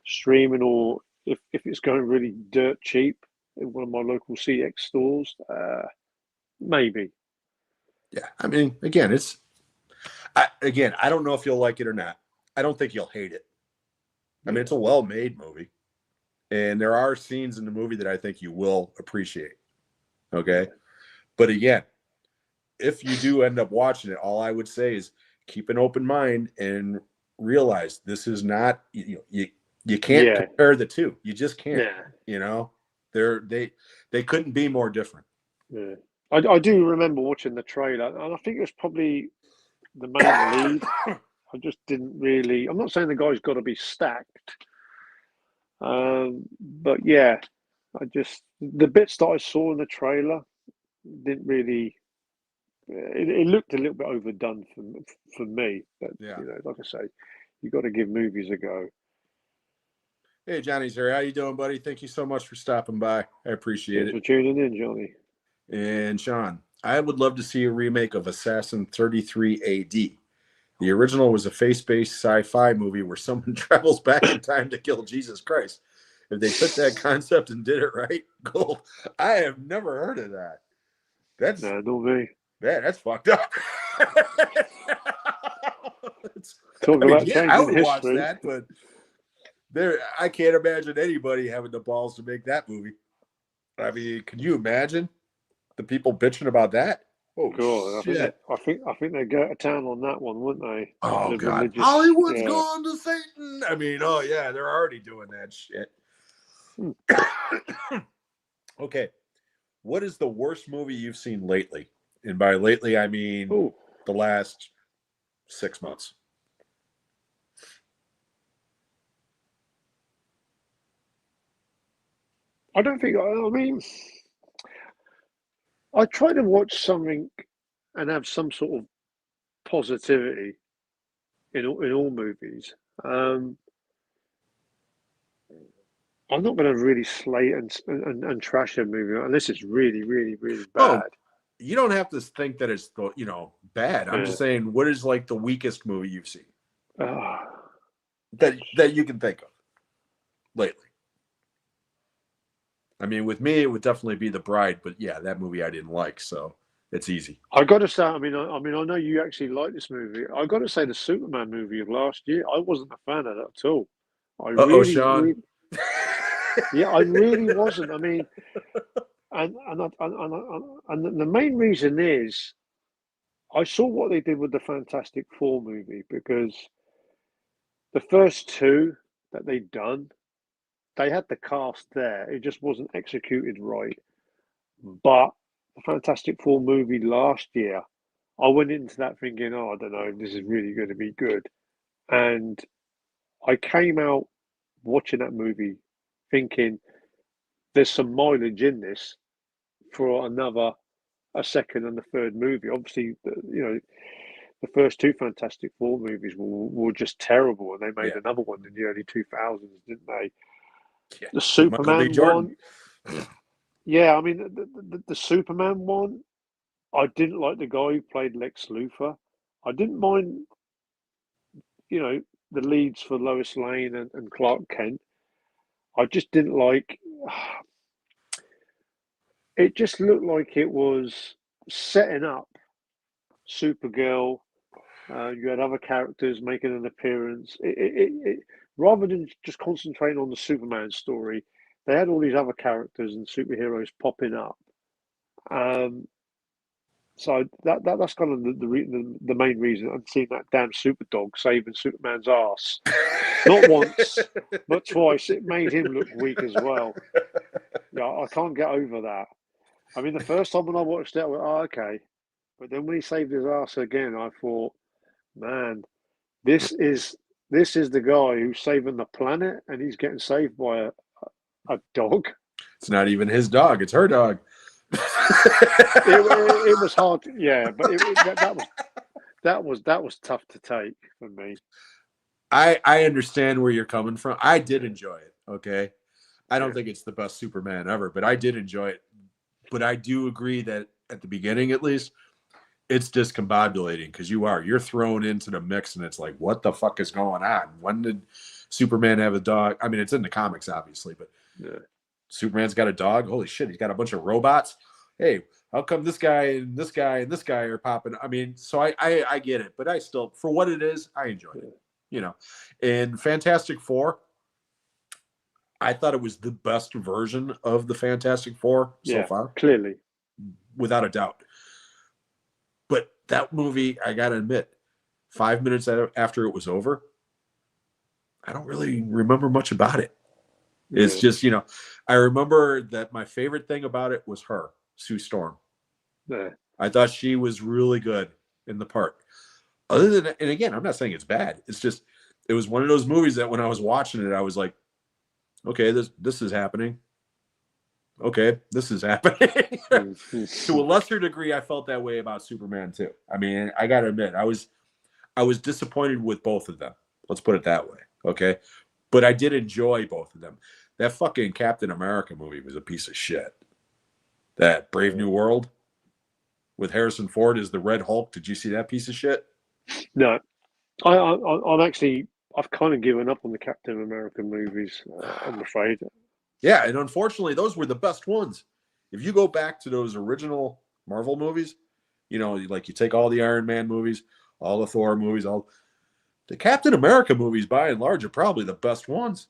streaming, or if it's going really dirt cheap in one of my local CX stores, maybe. Yeah, I mean, again, I don't know if you'll like it or not. I don't think you'll hate it. I mean, it's a well-made movie, and there are scenes in the movie that I think you will appreciate. Okay, but again, if you do end up watching it, all I would say is keep an open mind and realize this is not you can't compare the two. You just can't. They couldn't be more different. Yeah. I do remember watching the trailer, and I think it was probably the main lead. I just didn't really. I'm not saying the guy's got to be stacked, but yeah, I just the bits that I saw in the trailer didn't really. It looked a little bit overdone for me. But Yeah. like I say, you got to give movies a go. Hey, Johnny's here. How you doing, buddy? Thank you so much for stopping by. I appreciate Thanks it. for tuning in, Johnny. And Sean, I would love to see a remake of Assassin 33 AD. The original was a face-based sci-fi movie where someone travels back in time to kill Jesus Christ. If they took that concept and did it right, gold. I have never heard of that. That's No, not me. that's fucked up. Talk about yeah, I changing would watch history. that, but I can't imagine anybody having the balls to make that movie. I mean, can you imagine the people bitching about that? Oh God, shit! I think they'd go to town on that one, wouldn't they? Oh The god, religious, Hollywood's yeah. going to Satan. I mean, oh yeah, they're already doing that shit. Okay, what is the worst movie you've seen lately? And by lately, I mean Oh, the last 6 months. I don't think. I mean, I try to watch something and have some sort of positivity in all movies. I'm not going to really slate and trash a movie unless it's really, really, really Oh, bad. you don't have to think that it's bad. I'm Yeah. just saying, what is like the weakest movie you've seen Ah, that you can think of lately? I mean, with me, it would definitely be The Bride, but yeah, that movie I didn't like, so it's easy. I got to say, I know you actually like this movie. I got to say, the Superman movie of last year, I wasn't a fan of that at all. I Uh-oh, really, Sean. really, yeah, I really wasn't. I mean, and the main reason is I saw what they did with the Fantastic Four movie because the first two that they'd done, they had the cast there. It just wasn't executed right. But the Fantastic Four movie last year, I went into that thinking, oh, I don't know, this is really going to be good. And I came out watching that movie thinking there's some mileage in this for a second and a third movie. Obviously, the first two Fantastic Four movies were just terrible, and they made Yeah. another one in the early 2000s, didn't they? Yeah. The Michael B. Superman Jordan. one, yeah, I mean, the Superman one, I didn't like the guy who played Lex Luthor. I didn't mind, you know, the leads for Lois Lane and Clark Kent. I just didn't like. It just looked like it was setting up Supergirl. You had other characters making an appearance. Rather than just concentrating on the Superman story, they had all these other characters and superheroes popping up. So that's kind of the main reason I'm seeing that damn super dog saving Superman's ass. Not once, but twice. It made him look weak as well. Yeah, I can't get over that. I mean, the first time when I watched it, I went, "Oh, okay," but then when he saved his ass again, I thought, "Man, this is the guy who's saving the planet, and he's getting saved by a dog." It's not even his dog; it's her dog. It was hard, yeah, but that was tough to take for me. I understand where you're coming from. I did enjoy it. Okay, I don't Yeah, think it's the best Superman ever, but I did enjoy it. But I do agree that at the beginning, at least, it's discombobulating because you're thrown into the mix, and it's like, what the fuck is going on? When did Superman have a dog? I mean, it's in the comics, obviously, but yeah. Superman's got a dog. Holy shit, he's got a bunch of robots. Hey, how come this guy and this guy and this guy are popping? I mean, so I get it, but I still, for what it is, I enjoyed it. In Fantastic Four, I thought it was the best version of the Fantastic Four so far, clearly. without a doubt. But that movie, I gotta admit, 5 minutes after it was over, I don't really remember much about it. It's Yeah. just, I remember that my favorite thing about it was her. Sue Storm. Yeah. I thought she was really good in the part. Other than, and again, I'm not saying it's bad. It's just, it was one of those movies that when I was watching it, I was like, okay, this is happening. Okay, this is happening. To a lesser degree, I felt that way about Superman too. I mean, I got to admit, I was disappointed with both of them. Let's put it that way. Okay, but I did enjoy both of them. That fucking Captain America movie was a piece of shit. That Brave New World with Harrison Ford as the Red Hulk. Did you see that piece of shit? No, I've kind of given up on the Captain America movies. I'm afraid. Yeah, and unfortunately, those were the best ones. If you go back to those original Marvel movies, you know, like you take all the Iron Man movies, all the Thor movies, all the Captain America movies, by and large, are probably the best ones.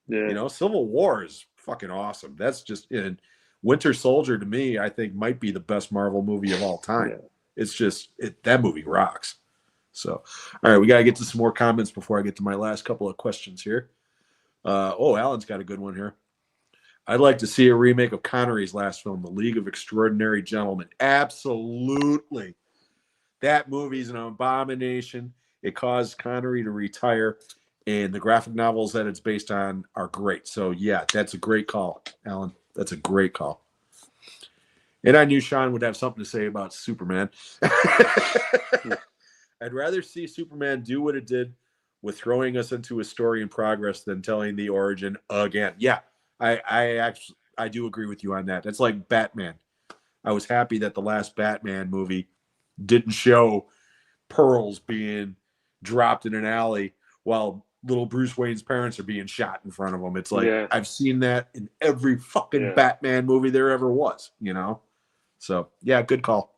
Yeah. You know, Civil War is fucking awesome. That's just, and Winter Soldier to me, I think might be the best Marvel movie of all time. Yeah. It's just, that movie rocks. So, all right, we got to get to some more comments before I get to my last couple of questions here. Alan's got a good one here. I'd like to see a remake of Connery's last film, The League of Extraordinary Gentlemen. Absolutely. That movie's an abomination. It caused Connery to retire, and the graphic novels that it's based on are great. So, yeah, that's a great call, Alan. That's a great call. And I knew Sean would have something to say about Superman. I'd rather see Superman do what it did with throwing us into a story in progress than telling the origin again. Yeah, I do agree with you on that. That's like Batman. I was happy that the last Batman movie didn't show pearls being dropped in an alley while little Bruce Wayne's parents are being shot in front of him. It's like, yeah. I've seen that in every fucking Batman movie there ever was, you know? So, yeah, good call.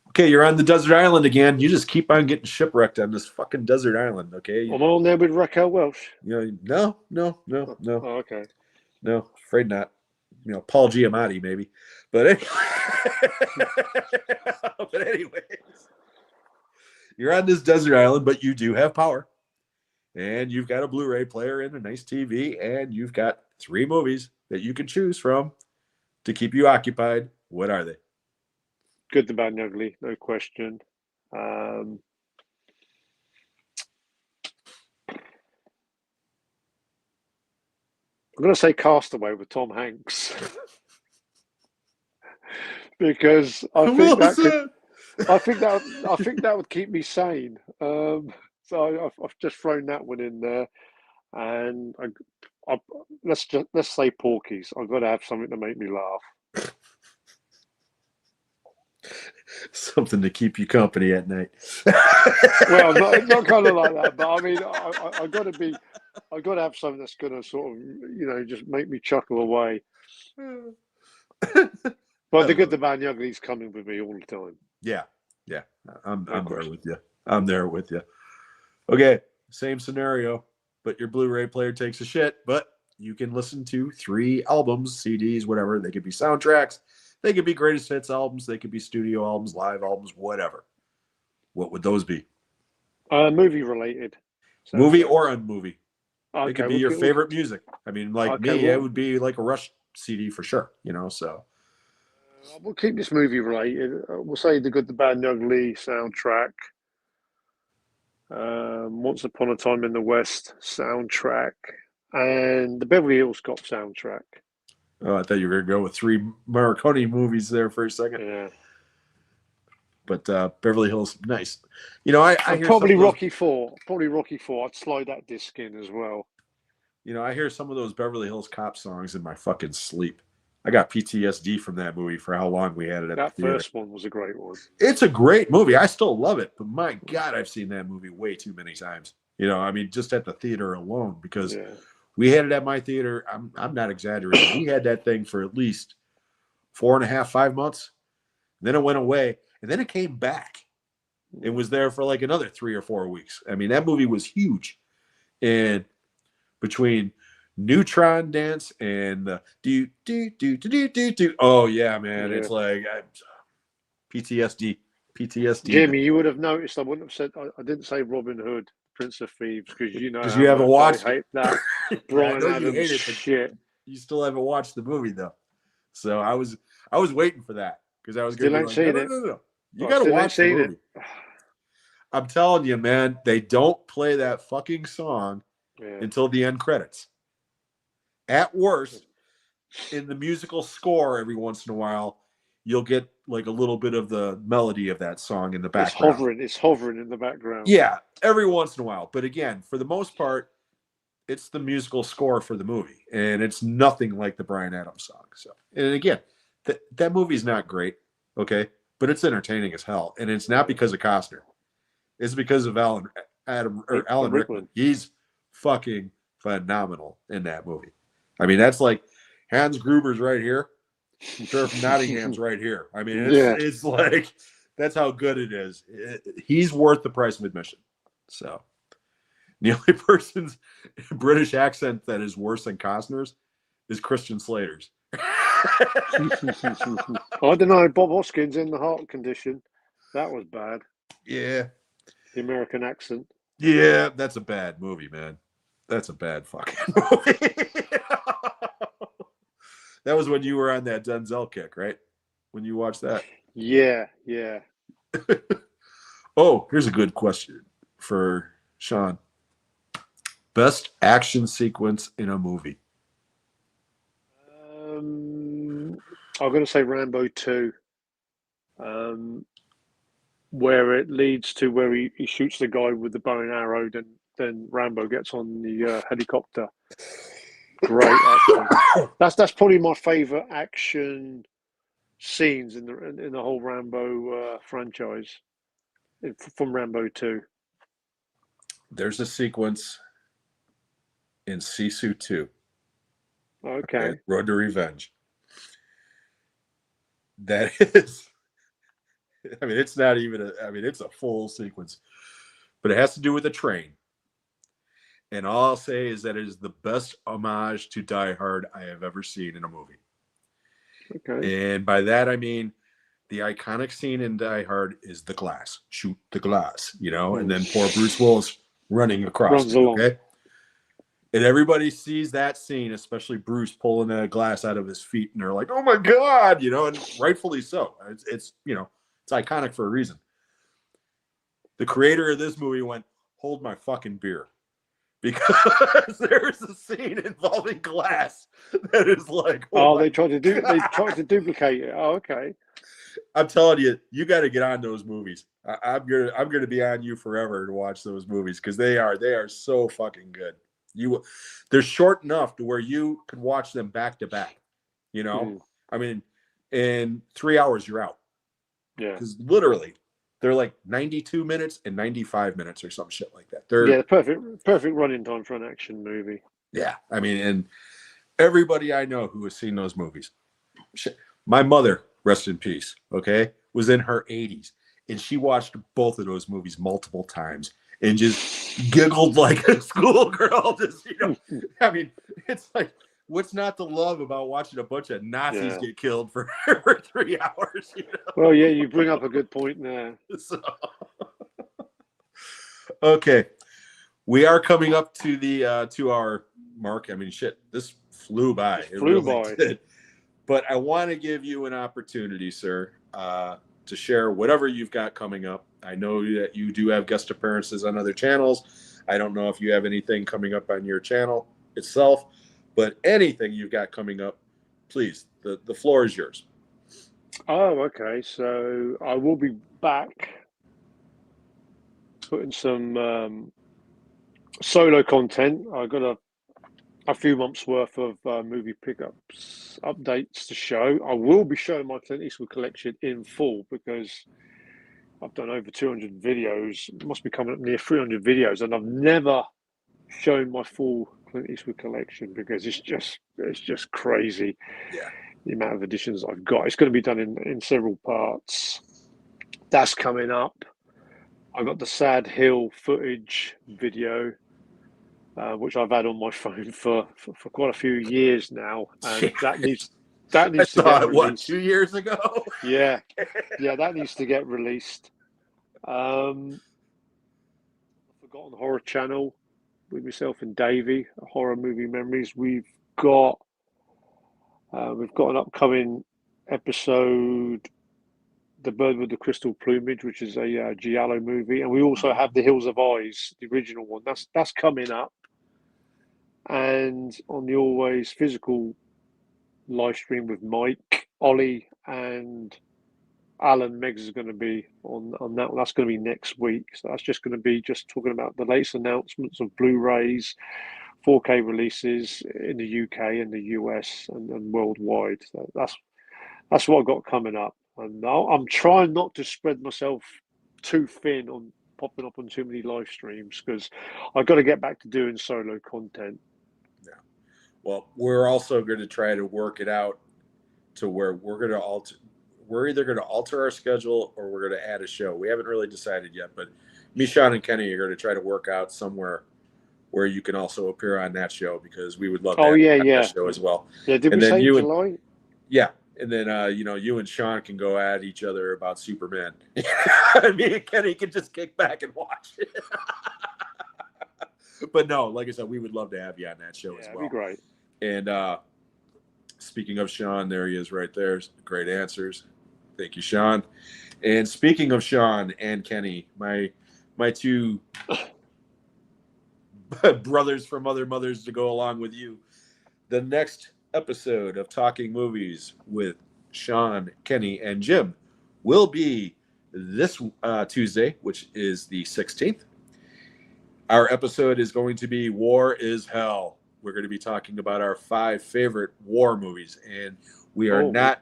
Okay, you're on the desert island again. You just keep on getting shipwrecked on this fucking desert island, okay? I'm on there with Raquel Welch. You know, no. Oh, okay. No, afraid not. You know, Paul Giamatti, maybe. But anyways, you're on this desert island, but you do have power. And you've got a Blu-ray player and a nice TV, and you've got 3 movies that you can choose from to keep you occupied. What are they? Good, the Bad, and Ugly, no question. I'm going to say Castaway with Tom Hanks because I think that would keep me sane. So I've just thrown that one in there, and let's say Porky's. I've got to have something to make me laugh. Something to keep you company at night. Well, not kind of like that, but I mean, I got to have something that's going to sort of, you know, just make me chuckle away. But the Good, the Bad, and the Ugly is coming with me all the time. Yeah, I'm there with you. I'm there with you. Okay, same scenario, but your Blu-ray player takes a shit, but you can listen to 3 albums, CDs, whatever. They could be soundtracks. They could be greatest hits albums. They could be studio albums, live albums, whatever. What would those be? Movie related. So, movie or unmovie. Okay, it could be your favorite music. I mean, like me, it would be like a Rush CD for sure, you know, so. We'll keep this movie related. We'll say the Good, the Bad, and the Ugly soundtrack. Once Upon a Time in the West soundtrack. And the Beverly Hills Cop soundtrack. Oh, I thought you were going to go with 3 Morricone movies there for a second. Yeah. But Beverly Hills, nice. You know, I hear probably Rocky IV. Probably Rocky IV. I'd slide that disc in as well. You know, I hear some of those Beverly Hills Cop songs in my fucking sleep. I got PTSD from that movie for how long we had it at the theater. That first one was a great one. It's a great movie. I still love it. But my God, I've seen that movie way too many times. You know, I mean, just at the theater alone because we had it at my theater. I'm not exaggerating. We had that thing for at least 4.5, 5 months. Then it went away. And then it came back. It was there for like another 3 or 4 weeks. I mean, that movie was huge. And between Neutron Dance and the do. Oh, yeah, man. Yeah. It's like PTSD. Jimmy, you would have noticed I wouldn't have said, I didn't say Robin Hood, Prince of Thieves, because you know. Because you haven't watched I hate that. Brian Adams shit. You still haven't watched the movie, though. So I was waiting for that because I was going Still to be ain't like, seen no, it. no, no, no. You I got to still ain't watch the seen movie. it. I'm telling you, man, they don't play that fucking song Yeah. until the end credits. At worst, in the musical score, every once in a while, you'll get like a little bit of the melody of that song in the background. It's hovering in the background. Yeah, every once in a while. But again, for the most part, it's the musical score for the movie, and it's nothing like the Bryan Adams song. So, and again, that movie's not great, okay, but it's entertaining as hell, and it's not because of Costner. It's because of Alan Rickman. He's fucking phenomenal in that movie. I mean, that's like Hans Gruber's right here, Sheriff Nottingham's right here. I mean, it's like that's how good it is. He's worth the price of admission. So the only person's British accent that is worse than Costner's is Christian Slater's. I don't know. Bob Hoskins in The Heart Condition. That was bad. Yeah. The American accent. Yeah, that's a bad movie, man. That's a bad fucking movie. That was when you were on that Denzel kick, right? When you watched that? Yeah, yeah. Oh, here's a good question for Sean. Best action sequence in a movie? I'm going to say Rambo 2, where it leads to where he shoots the guy with the bow and arrow, then Rambo gets on the helicopter. Great action. That's probably my favourite action scenes in the whole Rambo franchise from Rambo 2. There's a sequence in Sisu 2. Okay. Road to Revenge. That is, I mean, it's not even it's a full sequence, but it has to do with a train. And all I'll say is that it is the best homage to Die Hard I have ever seen in a movie. Okay. And by that, I mean, the iconic scene in Die Hard is the glass, shoot the glass, and then poor Bruce Willis running across it, okay? And everybody sees that scene, especially Bruce pulling that glass out of his feet, and they're like, "Oh my God!" And rightfully so. It's iconic for a reason. The creator of this movie went, "Hold my fucking beer," because there's a scene involving glass that is like, they tried to duplicate it. Oh, okay. I'm telling you, you got to get on those movies. I'm gonna be on you forever to watch those movies because they are so fucking good. They're short enough to where you could watch them back to back. I mean, in 3 hours you're out. Yeah. Because literally, they're like 92 minutes and 95 minutes or some shit like that. They're the perfect running time for an action movie. Yeah, I mean, and everybody I know who has seen those movies, my mother, rest in peace, okay, was in her 80s, and she watched both of those movies multiple times and just giggled like a schoolgirl. I mean, it's like, what's not to love about watching a bunch of Nazis get killed for 3 hours? Well, yeah, you bring up a good point there. So, okay, we are coming up to the 2-hour mark. I mean, shit, this flew by. It flew really by. Did. But I want to give you an opportunity, sir, to share whatever you've got coming up. I know that you do have guest appearances on other channels. I don't know if you have anything coming up on your channel itself, but anything you've got coming up, please, the floor is yours. Oh, okay. So I will be back putting some solo content. I got a few months worth of movie pickups updates to show. I will be showing my Clint Eastwood collection in full because I've done over 200 videos. It must be coming up near 300 videos, and I've never shown my full Clint Eastwood collection because it's just crazy. Yeah, the amount of editions I've got. It's going to be done in several parts. That's coming up. I've got the Sad Hill footage video, which I've had on my phone for quite a few years now, and that needs to get released. What, 2 years ago? Yeah, that needs to get released. Forgotten Horror Channel with myself and Davey, Horror Movie Memories. We've got We've got an upcoming episode, The Bird with the Crystal Plumage, which is a Giallo movie, and we also have The Hills of Eyes, the original one. That's coming up. And on the Always Physical live stream with Mike, Ollie, and Alan Meggs is going to be on that one. That's going to be next week. So that's just going to be just talking about the latest announcements of Blu-rays, 4K releases in the UK and the US and worldwide. So that's what I've got coming up. And I'm trying not to spread myself too thin on popping up on too many live streams because I've got to get back to doing solo content. Yeah. Well, we're also going to try to work it out to where we're going to alter. We're either going to alter our schedule or we're going to add a show. We haven't really decided yet, but me, Sean, and Kenny are going to try to work out somewhere where you can also appear on that show because we would love to have that show as well. Yeah, did we say July? Yeah. And then, you and Sean can go at each other about Superman. Me and Kenny can just kick back and watch it. But no, like I said, we would love to have you on that show as well. That'd be great. And speaking of Sean, there he is right there. Great answers. Thank you, Sean. And speaking of Sean and Kenny, my two brothers from other mothers to go along with you, the next episode of Talking Movies with Sean, Kenny, and Jim will be this Tuesday, which is the 16th. Our episode is going to be War is Hell. We're going to be talking about our 5 favorite war movies, and we are not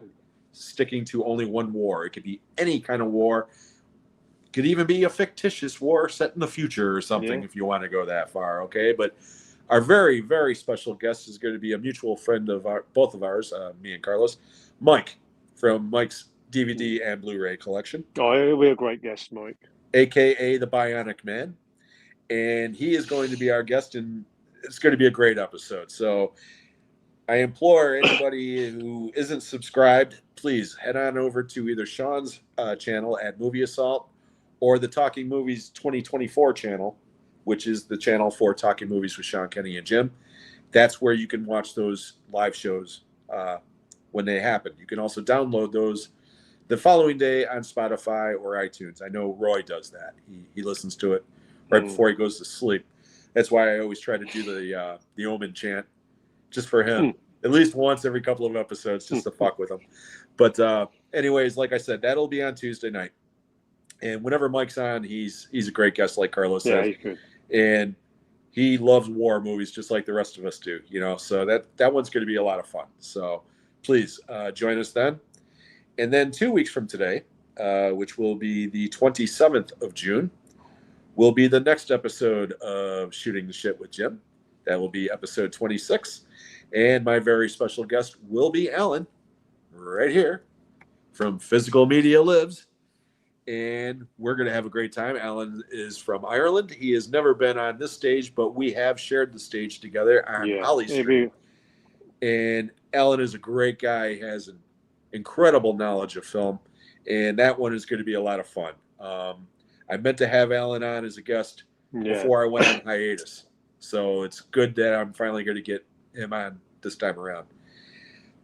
sticking to only one war. It could be any kind of war. It could even be a fictitious war set in the future or something if you want to go that far, okay? But our very, very special guest is going to be a mutual friend of both of ours, me and Carlos, Mike, from Mike's DVD and Blu-ray collection. Oh, he'll be a great guest, Mike. AKA the Bionic Man. And he is going to be our guest, and it's going to be a great episode. So I implore anybody who isn't subscribed, please head on over to either Sean's channel at Movie Assault or the Talking Movies 2024 channel, which is the channel for Talking Movies with Sean, Kenny, and Jim. That's where you can watch those live shows when they happen. You can also download those the following day on Spotify or iTunes. I know Roy does that. He listens to it right before he goes to sleep. That's why I always try to do the Omen chant just for him, at least once every couple of episodes, just to fuck with him. But anyways, like I said, that'll be on Tuesday night. And whenever Mike's on, he's a great guest, like Carlos says. He's good. And he loves war movies just like the rest of us do, So that one's going to be a lot of fun. So please join us then. And then 2 weeks from today, which will be the 27th of June, will be the next episode of Shooting the Shit with Jim. That will be episode 26. And my very special guest will be Alan, right here from Physical Media Lives. And we're going to have a great time. Alan is from Ireland. He has never been on this stage, but we have shared the stage together on Holly Street. And Alan is a great guy. He has an incredible knowledge of film. And that one is going to be a lot of fun. I meant to have Alan on as a guest before I went on hiatus. So it's good that I'm finally going to get him on this time around.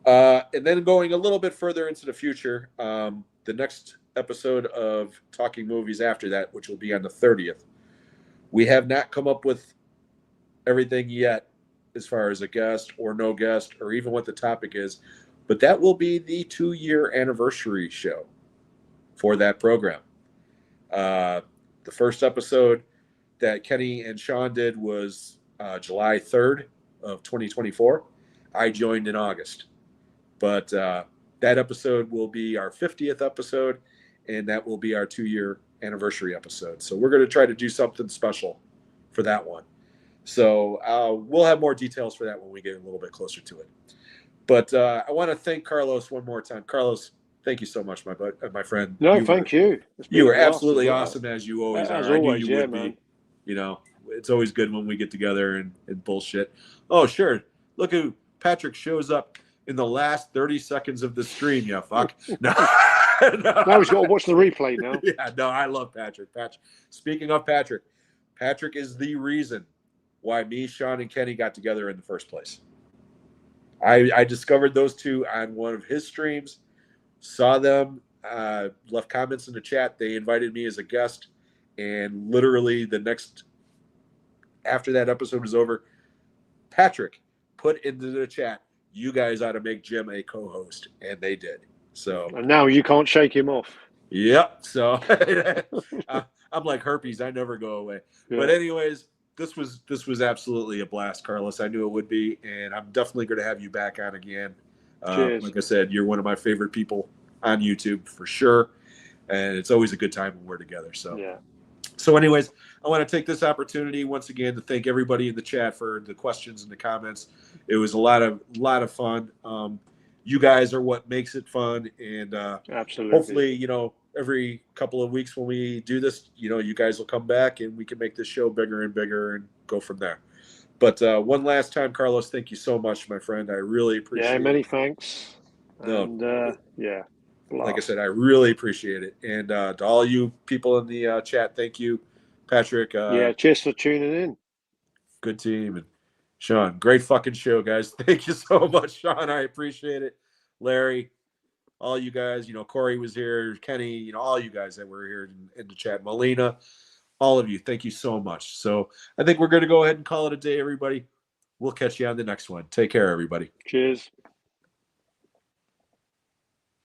And then going a little bit further into the future, the next episode of Talking Movies after that, which will be on the 30th, we have not come up with everything yet as far as a guest or no guest or even what the topic is. But that will be the 2-year anniversary show for that program. The first episode that Kenny and Sean did was July 3rd of 2024. I joined in August. But that episode will be our 50th episode, and that will be our 2-year anniversary episode. So we're going to try to do something special for that one. So we'll have more details for that when we get a little bit closer to it. But I want to thank Carlos one more time. Carlos, thank you so much, my friend. No, thank you. You were absolutely awesome, as you always are. As always, I knew you would man. be. It's always good when we get together and bullshit. Oh, sure. Look who Patrick shows up in the last 30 seconds of the stream, you fuck. No. Now he's got to watch the replay now. Yeah, no, I love Patrick. Speaking of Patrick is the reason why me, Sean, and Kenny got together in the first place. I discovered those two on one of his streams, saw them, left comments in the chat. They invited me as a guest, and literally the next after that episode was over, Patrick put into the chat, "You guys ought to make Jim a co-host," and they did. So, and now you can't shake him off. yep. So I'm like herpes; I never go away. Yeah. But anyways, this was absolutely a blast, Carlos. I knew it would be, and I'm definitely going to have you back on again. Cheers. Like I said, you're one of my favorite people on YouTube for sure, and it's always a good time when we're together. So yeah. So anyways, I want to take this opportunity once again to thank everybody in the chat for the questions and the comments. It was a lot of fun. You guys are what makes it fun, and absolutely. Hopefully, you know, every couple of weeks when we do this, you know, you guys will come back and we can make this show bigger and bigger and go from there. But one last time, Carlos, thank you so much, my friend. I really appreciate it. Yeah, many thanks. No. And yeah. Like I said, I really appreciate it. And to all you people in the chat, thank you, Patrick. Yeah, cheers for tuning in. Good team. And Sean, great fucking show, guys. Thank you so much, Sean. I appreciate it. Larry, all you guys, you know, Corey was here, Kenny, you know, all you guys that were here in the chat, Melina, all of you, thank you so much. So I think we're going to go ahead and call it a day, everybody. We'll catch you on the next one. Take care, everybody. Cheers.